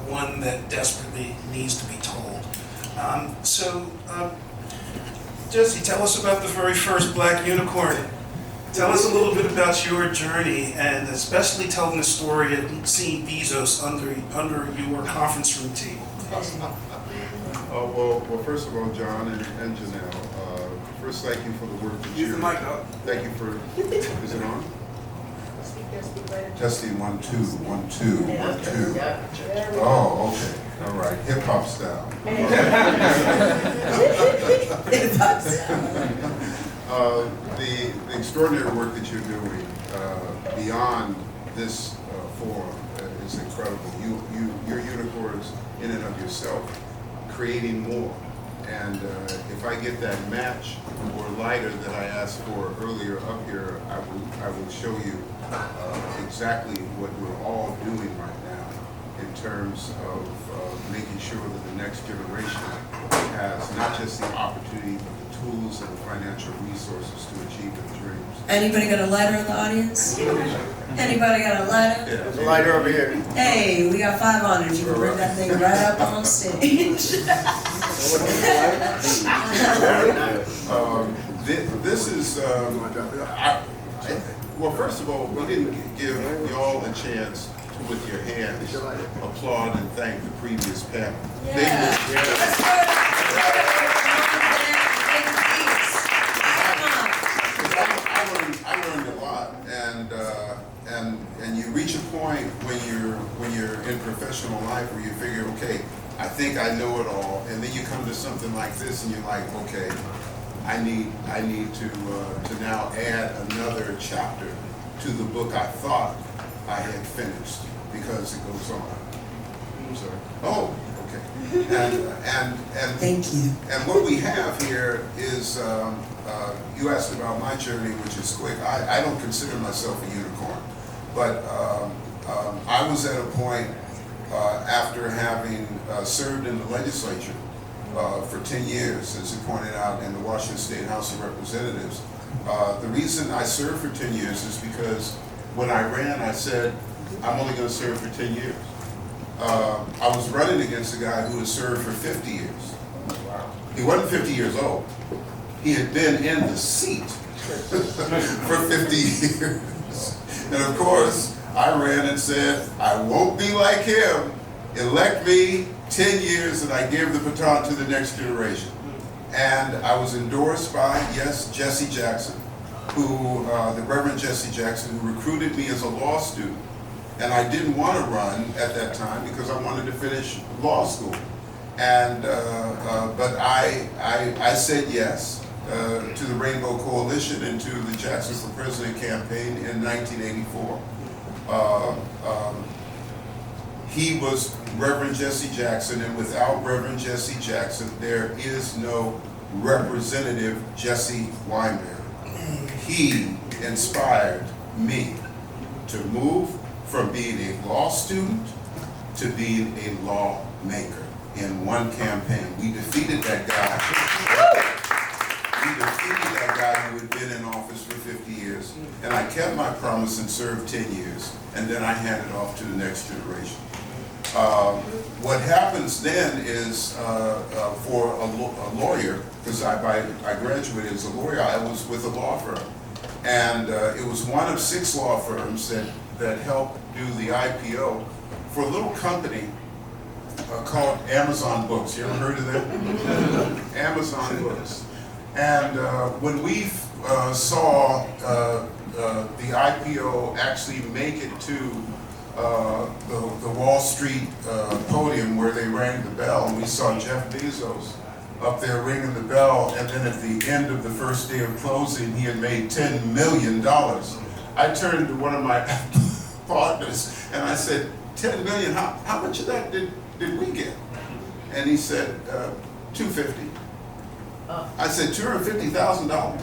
one that desperately needs to be told. Jesse, tell us about the very first Black Unicorn. Tell us a little bit about your journey, and especially telling the story of seeing Bezos under your conference room table. Well, first of all, John and Janelle, first thank you for the work that you. Use the mic up. Thank you for. Is it on? Testing 1 2 1 2 1 2. Oh, okay. All right. Hip hop style. The extraordinary work that you're doing beyond this forum is incredible. Your unicorns in and of yourself, creating more. And if I get that match or lighter that I asked for earlier up here, I will show you exactly what we're all doing right now in terms of making sure that the next generation has not just the opportunity, but the tools and the financial resources to achieve their dreams. Anybody got a lighter in the audience? Anybody got a lighter? Yeah. There's a lighter over here. Hey, we got 5 on it. You can bring that thing right up on stage. This is, well, first of all, we didn't give y'all a chance to, with your hands, applaud and thank the previous panel. Yeah. I learned a lot, and you reach a point when you're in professional life where you figure, okay, I think I know it all, and then you come to something like this, and you're like, okay, I need to now add another chapter to the book I thought I had finished, because it goes on. I'm sorry. Oh, okay. And thank you. And what we have here is you asked about my journey, which is quick. I don't consider myself a unicorn, but I was at a point after having served in the legislature for 10 years, as you pointed out, in the Washington State House of Representatives. The reason I served for 10 years is because when I ran, I said, I'm only going to serve for 10 years. I was running against a guy who had served for 50 years. He wasn't 50 years old. He had been in the seat for 50 years. And of course, I ran and said, I won't be like him. Elect me 10 years and I give the baton to the next generation. And I was endorsed by, yes, Jesse Jackson, who, the Reverend Jesse Jackson, who recruited me as a law student. And I didn't want to run at that time because I wanted to finish law school. And, but I said yes to the Rainbow Coalition and to the Jackson for President campaign in 1984. He was Reverend Jesse Jackson, and without Reverend Jesse Jackson, there is no Representative Jesse Weinberg. He inspired me to move from being a law student to being a lawmaker in one campaign. We defeated that guy. We defeated that guy who had been in office for 50 years. And I kept my promise and served 10 years. And then I handed off to the next generation. What happens then is for a lawyer, because I graduated as a lawyer, I was with a law firm. And it was one of 6 law firms that helped do the IPO for a little company called Amazon Books. You ever heard of that? Amazon Books. And when we saw the IPO actually make it to the Wall Street podium where they rang the bell, and we saw Jeff Bezos up there ringing the bell, and then at the end of the first day of closing, he had made $10 million. I turned to one of my partners and I said, 10 million, how much of that did we get? And he said, 250. I said, $250,000.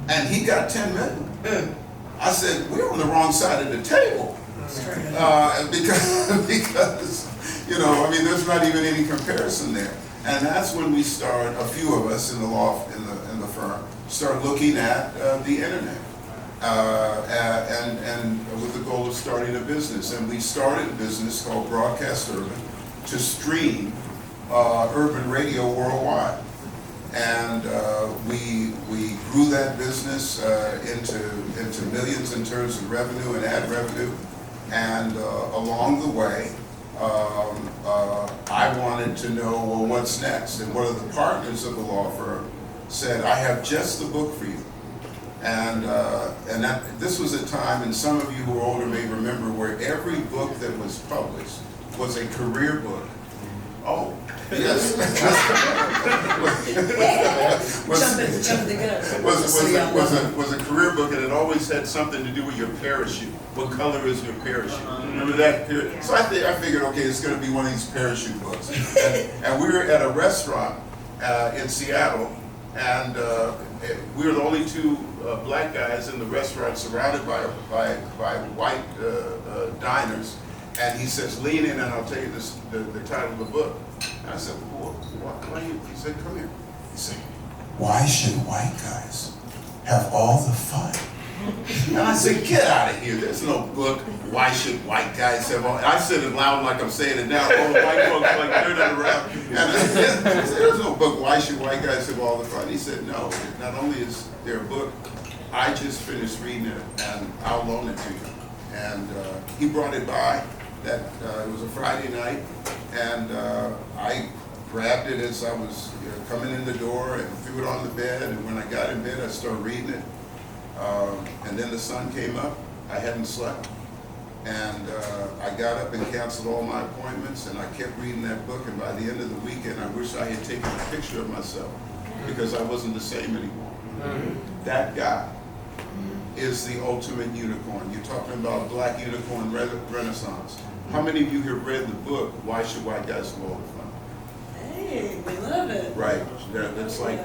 And he got 10 million. I said, we're on the wrong side of the table. Because, you know, I mean, there's not even any comparison there. And that's when we start, a few of us in the law, in the firm, start looking at the internet. And with the goal of starting a business. And we started a business called Broadcast Urban to stream urban radio worldwide. And we grew that business into millions in terms of revenue and ad revenue. And along the way, I wanted to know, well, what's next? And one of the partners of the law firm said, I have just the book for you. And this was a time, and some of you who are older may remember, where every book that was published was a career book. Oh, yes. was a career book, and it always had something to do with your parachute. What color is your parachute? Remember that? So I figured, okay, it's going to be one of these parachute books. And we were at a restaurant in Seattle, and we were the only 2 black guys in the restaurant, surrounded by white diners. And he says, lean in and I'll tell you the title of the book. And I said, well, why you? He said, come here. He said, why should white guys have all the fun? And I said, get out of here. There's no book, why should white guys have all. I said it loud like I'm saying it now. All the white folks like turning around. And I said, there's no book, why should white guys have all the fun? He said, no, not only is there a book, I just finished reading it and I'll loan it to you. And he brought it by. That it was a Friday night, and I grabbed it as I was coming in the door and threw it on the bed. And when I got in bed, I started reading it. And then the sun came up. I hadn't slept, and I got up and canceled all my appointments. And I kept reading that book. And by the end of the weekend, I wish I had taken a picture of myself because I wasn't the same anymore. That guy is the ultimate unicorn. You're talking about black unicorn renaissance. How many of you have read the book, Why Should White Guys Have All the Fun? Hey, we love it. Right, that's like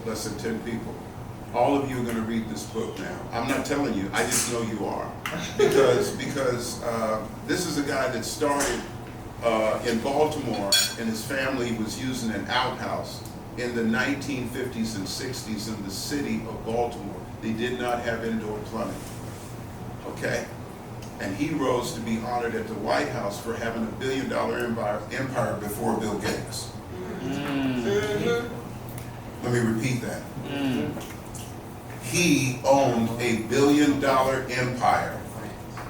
less than 10 people. All of you are gonna read this book now. I'm not telling you, I just know you are. Because this is a guy that started in Baltimore, and his family was using an outhouse in the 1950s and 60s in the city of Baltimore. They did not have indoor plumbing, okay? And he rose to be honored at the White House for having $1 billion empire before Bill Gates. Let me repeat that. He owned $1 billion empire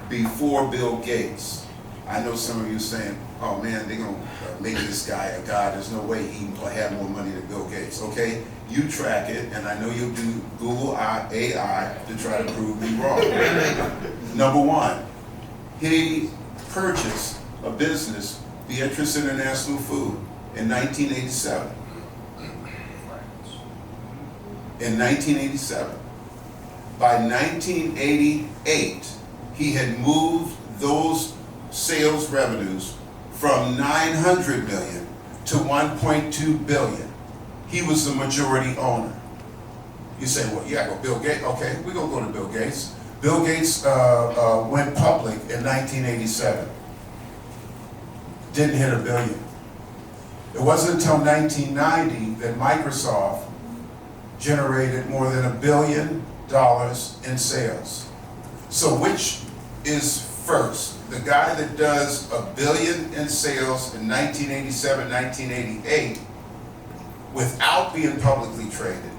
before Bill Gates. I know some of you saying, oh man, they're gonna make this guy a god. There's no way he will have more money than Bill Gates, okay? You track it, and I know you'll do Google AI to try to prove me wrong. Number 1, he purchased a business, Beatrice International Food, in 1987. In 1987. By 1988, he had moved those sales revenues from 900 million to 1.2 billion. he was the majority owner. You say, well, yeah, well, Bill Gates, okay, we're gonna go to Bill Gates. Bill Gates went public in 1987. Didn't hit $1 billion. It wasn't until 1990 that Microsoft generated more than $1 billion in sales. So which is first? The guy that does $1 billion in sales in 1987, 1988 without being publicly traded.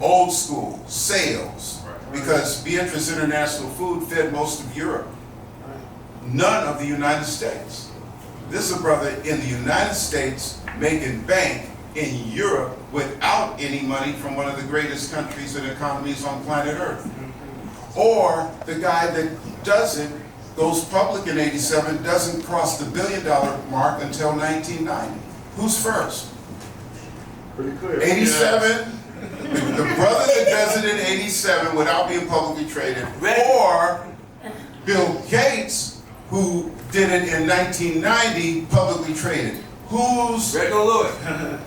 Old school, sales. Because Beatrice International Food fed most of Europe. None of the United States. This is a brother in the United States making bank in Europe without any money from one of the greatest countries and economies on planet Earth. Or the guy that doesn't, goes public in 87, doesn't cross the $1 billion mark until 1990. Who's first? Pretty clear. 87? The brother that does it in 87 without being publicly traded, or Bill Gates, who did it in 1990, publicly traded. Who's? Rego Lewis.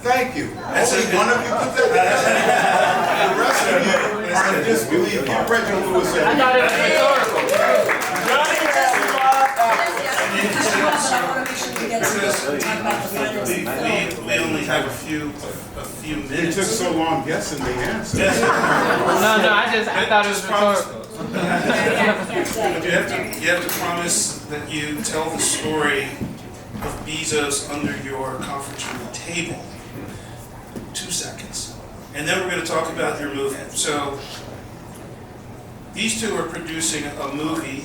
Thank you. Only one of you put that together. The rest of you are in disbelief. Give Rego Lewis I thought it was rhetorical. I want to make sure we get to talk about the finance. We only have a few It minutes. took so long guessing the answer. No, I thought it was rhetorical. But you have to promise that you tell the story of Bezos under your conference room table. 2 seconds. And then we're going to talk about your movie. So these two are producing a movie,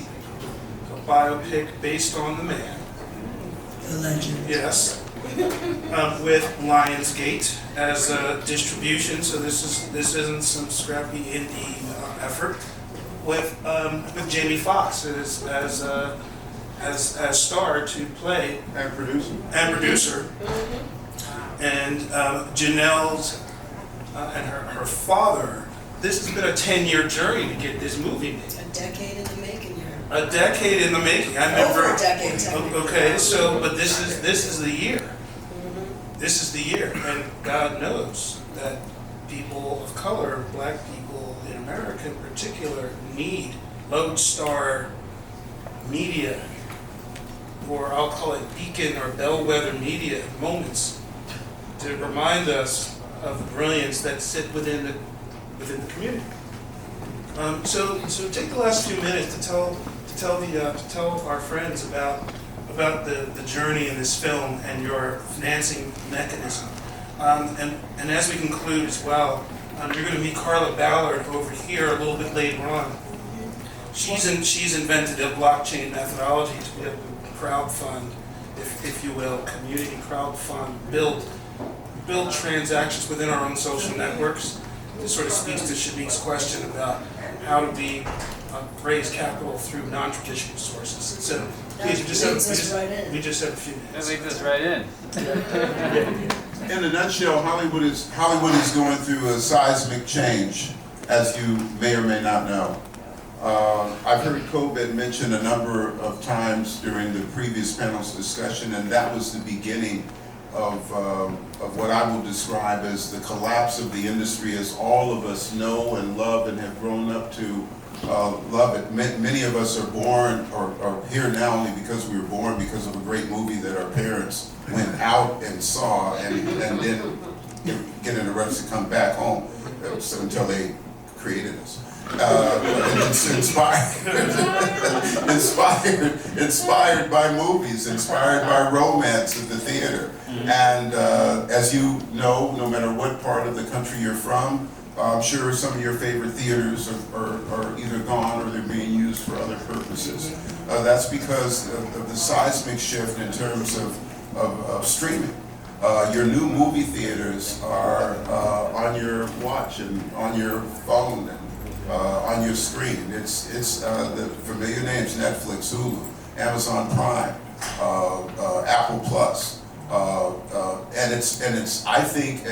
a biopic based on the man. The legend. Yes. With Lionsgate as a distribution, so this isn't some scrappy indie effort. With Jamie Foxx as star to play And producer, and Janelle's and her father. This has been a 10-year journey to get this movie made. A decade in the making here. A decade in the making. I remember. Over a decade, technically. Okay, so but this is the year. This is the year, and God knows that people of color, black people in America in particular, need lodestar media, or I'll call it beacon or bellwether media moments, to remind us of the brilliance that sit within the community. So take the last few minutes to tell our friends about the journey in this film and your financing mechanism. And as we conclude as well, you're going to meet Carla Ballard over here a little bit later on. She's invented a blockchain methodology to be able to crowdfund, if you will, community crowdfund, build transactions within our own social networks. This sort of speaks to Shanique's question about how do we raise capital through non-traditional sources. So please, we just have a few That minutes. leads us right in. In a nutshell, Hollywood is going through a seismic change, as you may or may not know. I've heard COVID mentioned a number of times during the previous panel's discussion, and that was the beginning of what I will describe as the collapse of the industry, as all of us know and love and have grown up to love it. Many of us are born or are here now only because we were born because of a great movie that our parents went out and saw and didn't get in a rush to come back home until they created us. It's inspired by movies, inspired by romance at the theater. And as you know, no matter what part of the country you're from, I'm sure some of your favorite theaters are either gone or they're being used for other purposes. That's because of the seismic shift in terms of streaming. Your new movie theaters are on your watch and on your phone and on your screen. It's the familiar names: Netflix, Hulu, Amazon Prime, Apple Plus, and it's. I think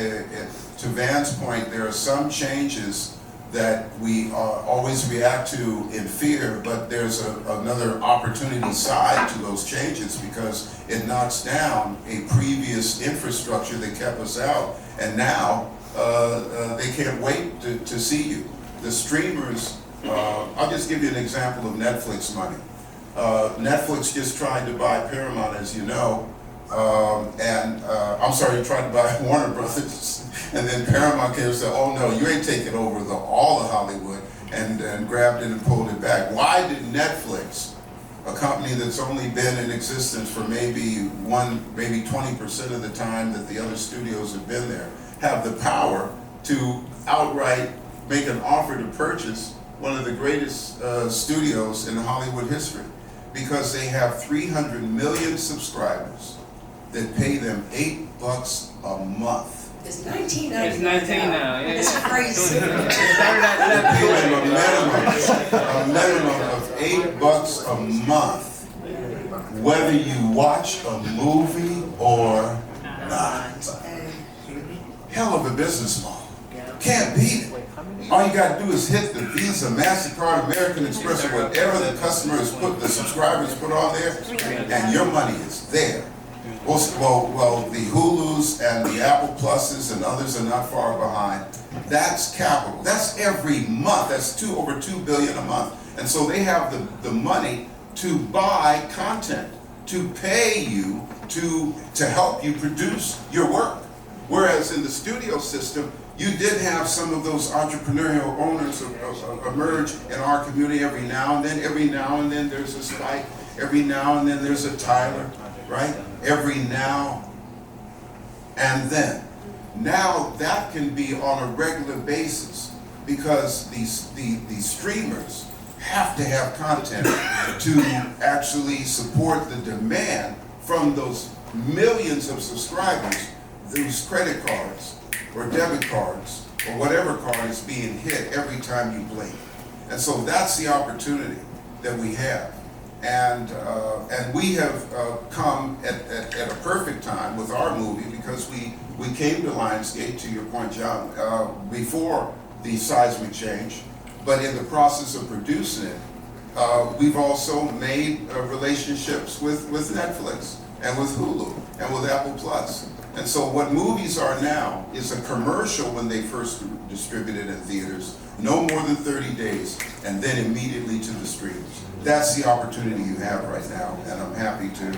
to Van's point, there are some changes that we always react to in fear, but there's another opportunity side to those changes because it knocks down a previous infrastructure that kept us out, and now they can't wait to see you. The streamers, I'll just give you an example of Netflix money. Netflix just tried to buy Paramount, as you know, I'm sorry, tried to buy Warner Brothers, and then Paramount came and said, oh no, you ain't taking over all of Hollywood, and grabbed it and pulled it back. Why did Netflix, a company that's only been in existence for maybe 20% of the time that the other studios have been there, have the power to outright make an offer to purchase one of the greatest studios in Hollywood history? Because they have 300 million subscribers that pay them $8 a month. It's 19.99. It's 19 now. Yeah. It's crazy. They pay them a minimum of $8 a month, whether you watch a movie or not. Hell of a business model. Can't beat it. All you gotta do is hit the Visa, MasterCard, American Express, or whatever the customers put, the subscribers put on there, and your money is there. Well, the Hulus and the Apple Pluses and others are not far behind. That's capital. That's every month. That's over $2 billion a month. And so they have the money to buy content, to pay you to help you produce your work. Whereas in the studio system, you did have some of those entrepreneurial owners emerge in our community every now and then. Every now and then there's a Spike. Every now and then there's a Tyler, right? Every now and then. Now that can be on a regular basis because these streamers have to have content to actually support the demand from those millions of subscribers, those credit cards or debit cards or whatever card is being hit every time you blink. And so that's the opportunity that we have. And we have come at a perfect time with our movie because we came to Lionsgate, to your point, John, before the seismic change, but in the process of producing it, we've also made relationships with Netflix and with Hulu and with Apple Plus. And so what movies are now is a commercial when they first distributed in theaters, no more than 30 days, and then immediately to the streamers. That's the opportunity you have right now, and I'm happy to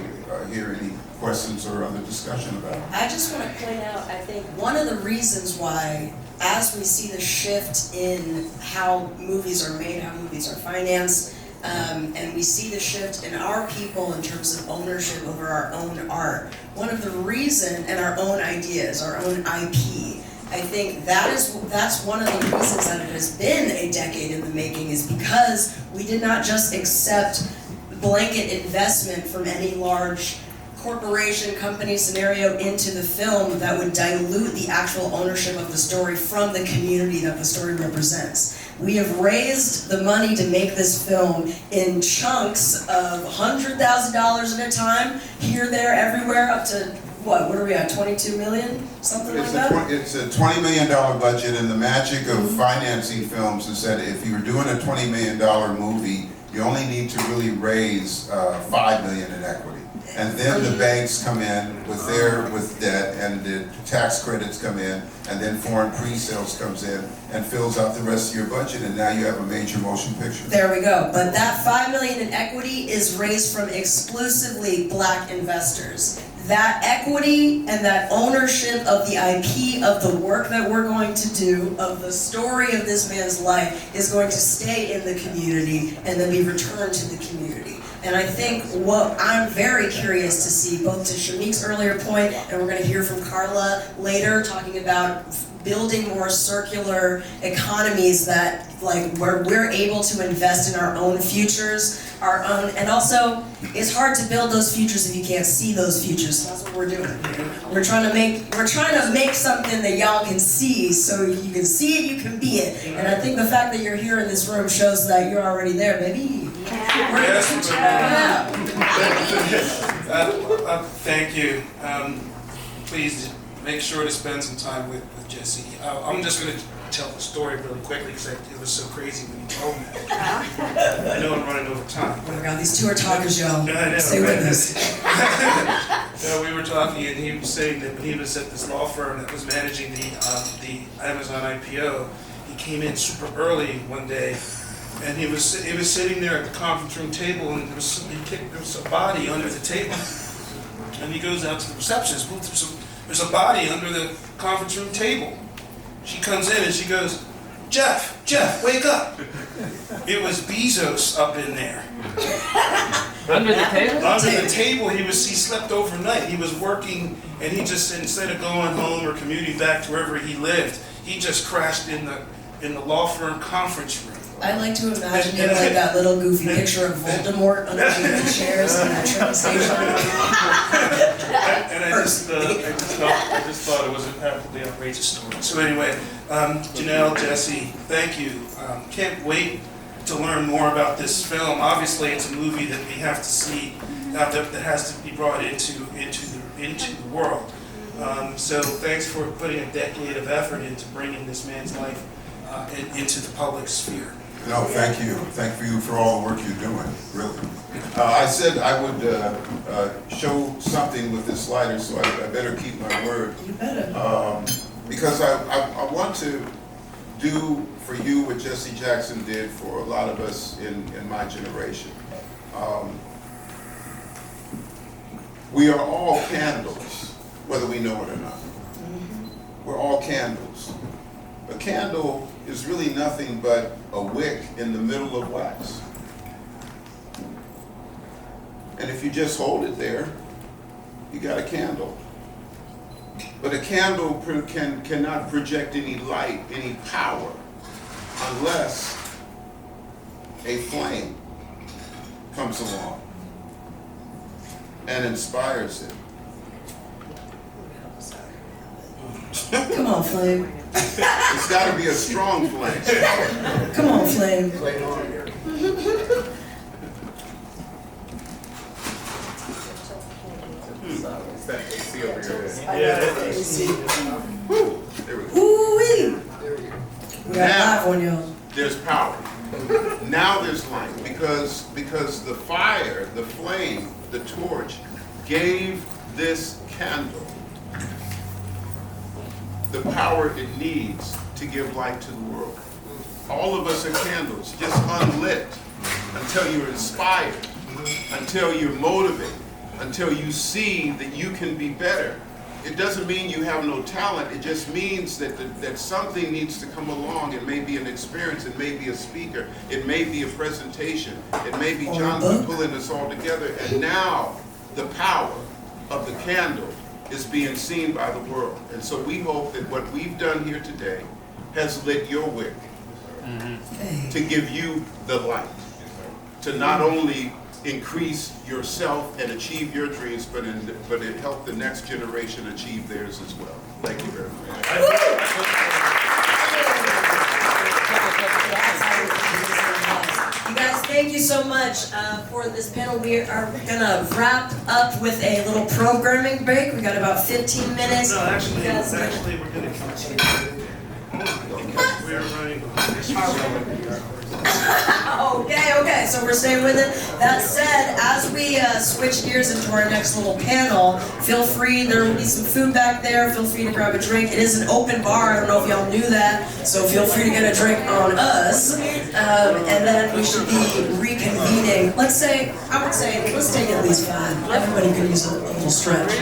hear any questions or other discussion about it. I just want to point out, I think one of the reasons why, as we see the shift in how movies are made, how movies are financed, and we see the shift in our people in terms of ownership over our own art, one of the reasons, and our own ideas, our own IP, I think that's one of the reasons that it has been a decade in the making, is because we did not just accept blanket investment from any large corporation, company scenario into the film that would dilute the actual ownership of the story from the community that the story represents. We have raised the money to make this film in chunks of $100,000 at a time, here, there, everywhere, up to what are we at, 22 million? Something like that? It's a $20 million budget, and the magic of financing films is that if you're doing a $20 million movie, you only need to really raise $5 million in equity. And then the banks come in with debt, and the tax credits come in, and then foreign pre-sales comes in and fills out the rest of your budget, and now you have a major motion picture. There we go. But that $5 million in equity is raised from exclusively Black investors. That equity and that ownership of the IP of the work that we're going to do, of the story of this man's life, is going to stay in the community and then be returned to the community. And I think what I'm very curious to see, both to Shamique's earlier point, and we're going to hear from Carla later, talking about building more circular economies that, like, where we're able to invest in our own futures, our own, and also it's hard to build those futures if you can't see those futures. So that's what we're doing here. We're trying to make something that y'all can see, so you can see it, you can be it. And I think the fact that you're here in this room shows that you're already there, baby. Thank you. Please make sure to spend some time with Jesse. I'm just going to tell the story really quickly because it was so crazy when you told me. I know I'm running over time. Oh my God, these two are talkers, y'all. I know, Stay right? with us. So we were talking, and he was saying that when he was at this law firm that was managing the Amazon IPO, he came in super early one day, and he was sitting there at the conference room table, and there was a body under the table, and he goes out to the receptionist. "Well, there's a body under the conference room table." She comes in and she goes, Jeff, wake up. It was Bezos up in there. Under the table? Under the table, he slept overnight. He was working, and he just, instead of going home or commuting back to wherever he lived, he just crashed in the law firm conference room. I like to imagine him like that little goofy picture of Voldemort underneath the chairs in that train station. And I just thought it was an absolutely outrageous story. So anyway, Janelle, Jesse, thank you. Can't wait to learn more about this film. Obviously, it's a movie that we have to see, that has to be brought into the world. So thanks for putting a decade of effort into bringing this man's life into the public sphere. No, thank you. Thank you for all the work you're doing, really. I said I would show something with this slider, so I better keep my word. You better. Because I want to do for you what Jesse Jackson did for a lot of us in my generation. We are all candles, whether we know it or not. We're all candles. A candle is really nothing but a wick in the middle of wax. And if you just hold it there, you got a candle. But a candle cannot project any light, any power, unless a flame comes along and inspires it. Come on, Flame. It's got to be a strong flame. Come on, Flame. There we go. Ooh-wee. We got Now- live on y'all. There's power. Now there's light because the fire, the flame, the torch gave this candle the power it needs to give light to the world. All of us are candles, just unlit until you're inspired, until you're motivated, until you see that you can be better. It doesn't mean you have no talent. It just means that something needs to come along. It may be an experience. It may be a speaker. It may be a presentation. It may be Jonathan pulling us all together. And now the power of the candle is being seen by the world. And so we hope that what we've done here today has lit your wick to give you the light, to not only increase yourself and achieve your dreams, but it help the next generation achieve theirs as well. Thank you very much. You guys, thank you so much for this panel. We are gonna wrap up with a little programming break. We got about 15 minutes. No, actually, You guys- we're going to continue because we are running behind. Okay, so we're staying with it. That said, as we switch gears into our next little panel, feel free, there will be some food back there, feel free to grab a drink. It is an open bar, I don't know if y'all knew that, so feel free to get a drink on us. And then we should be reconvening, I would say, let's take at least 5. Everybody could use a little stretch.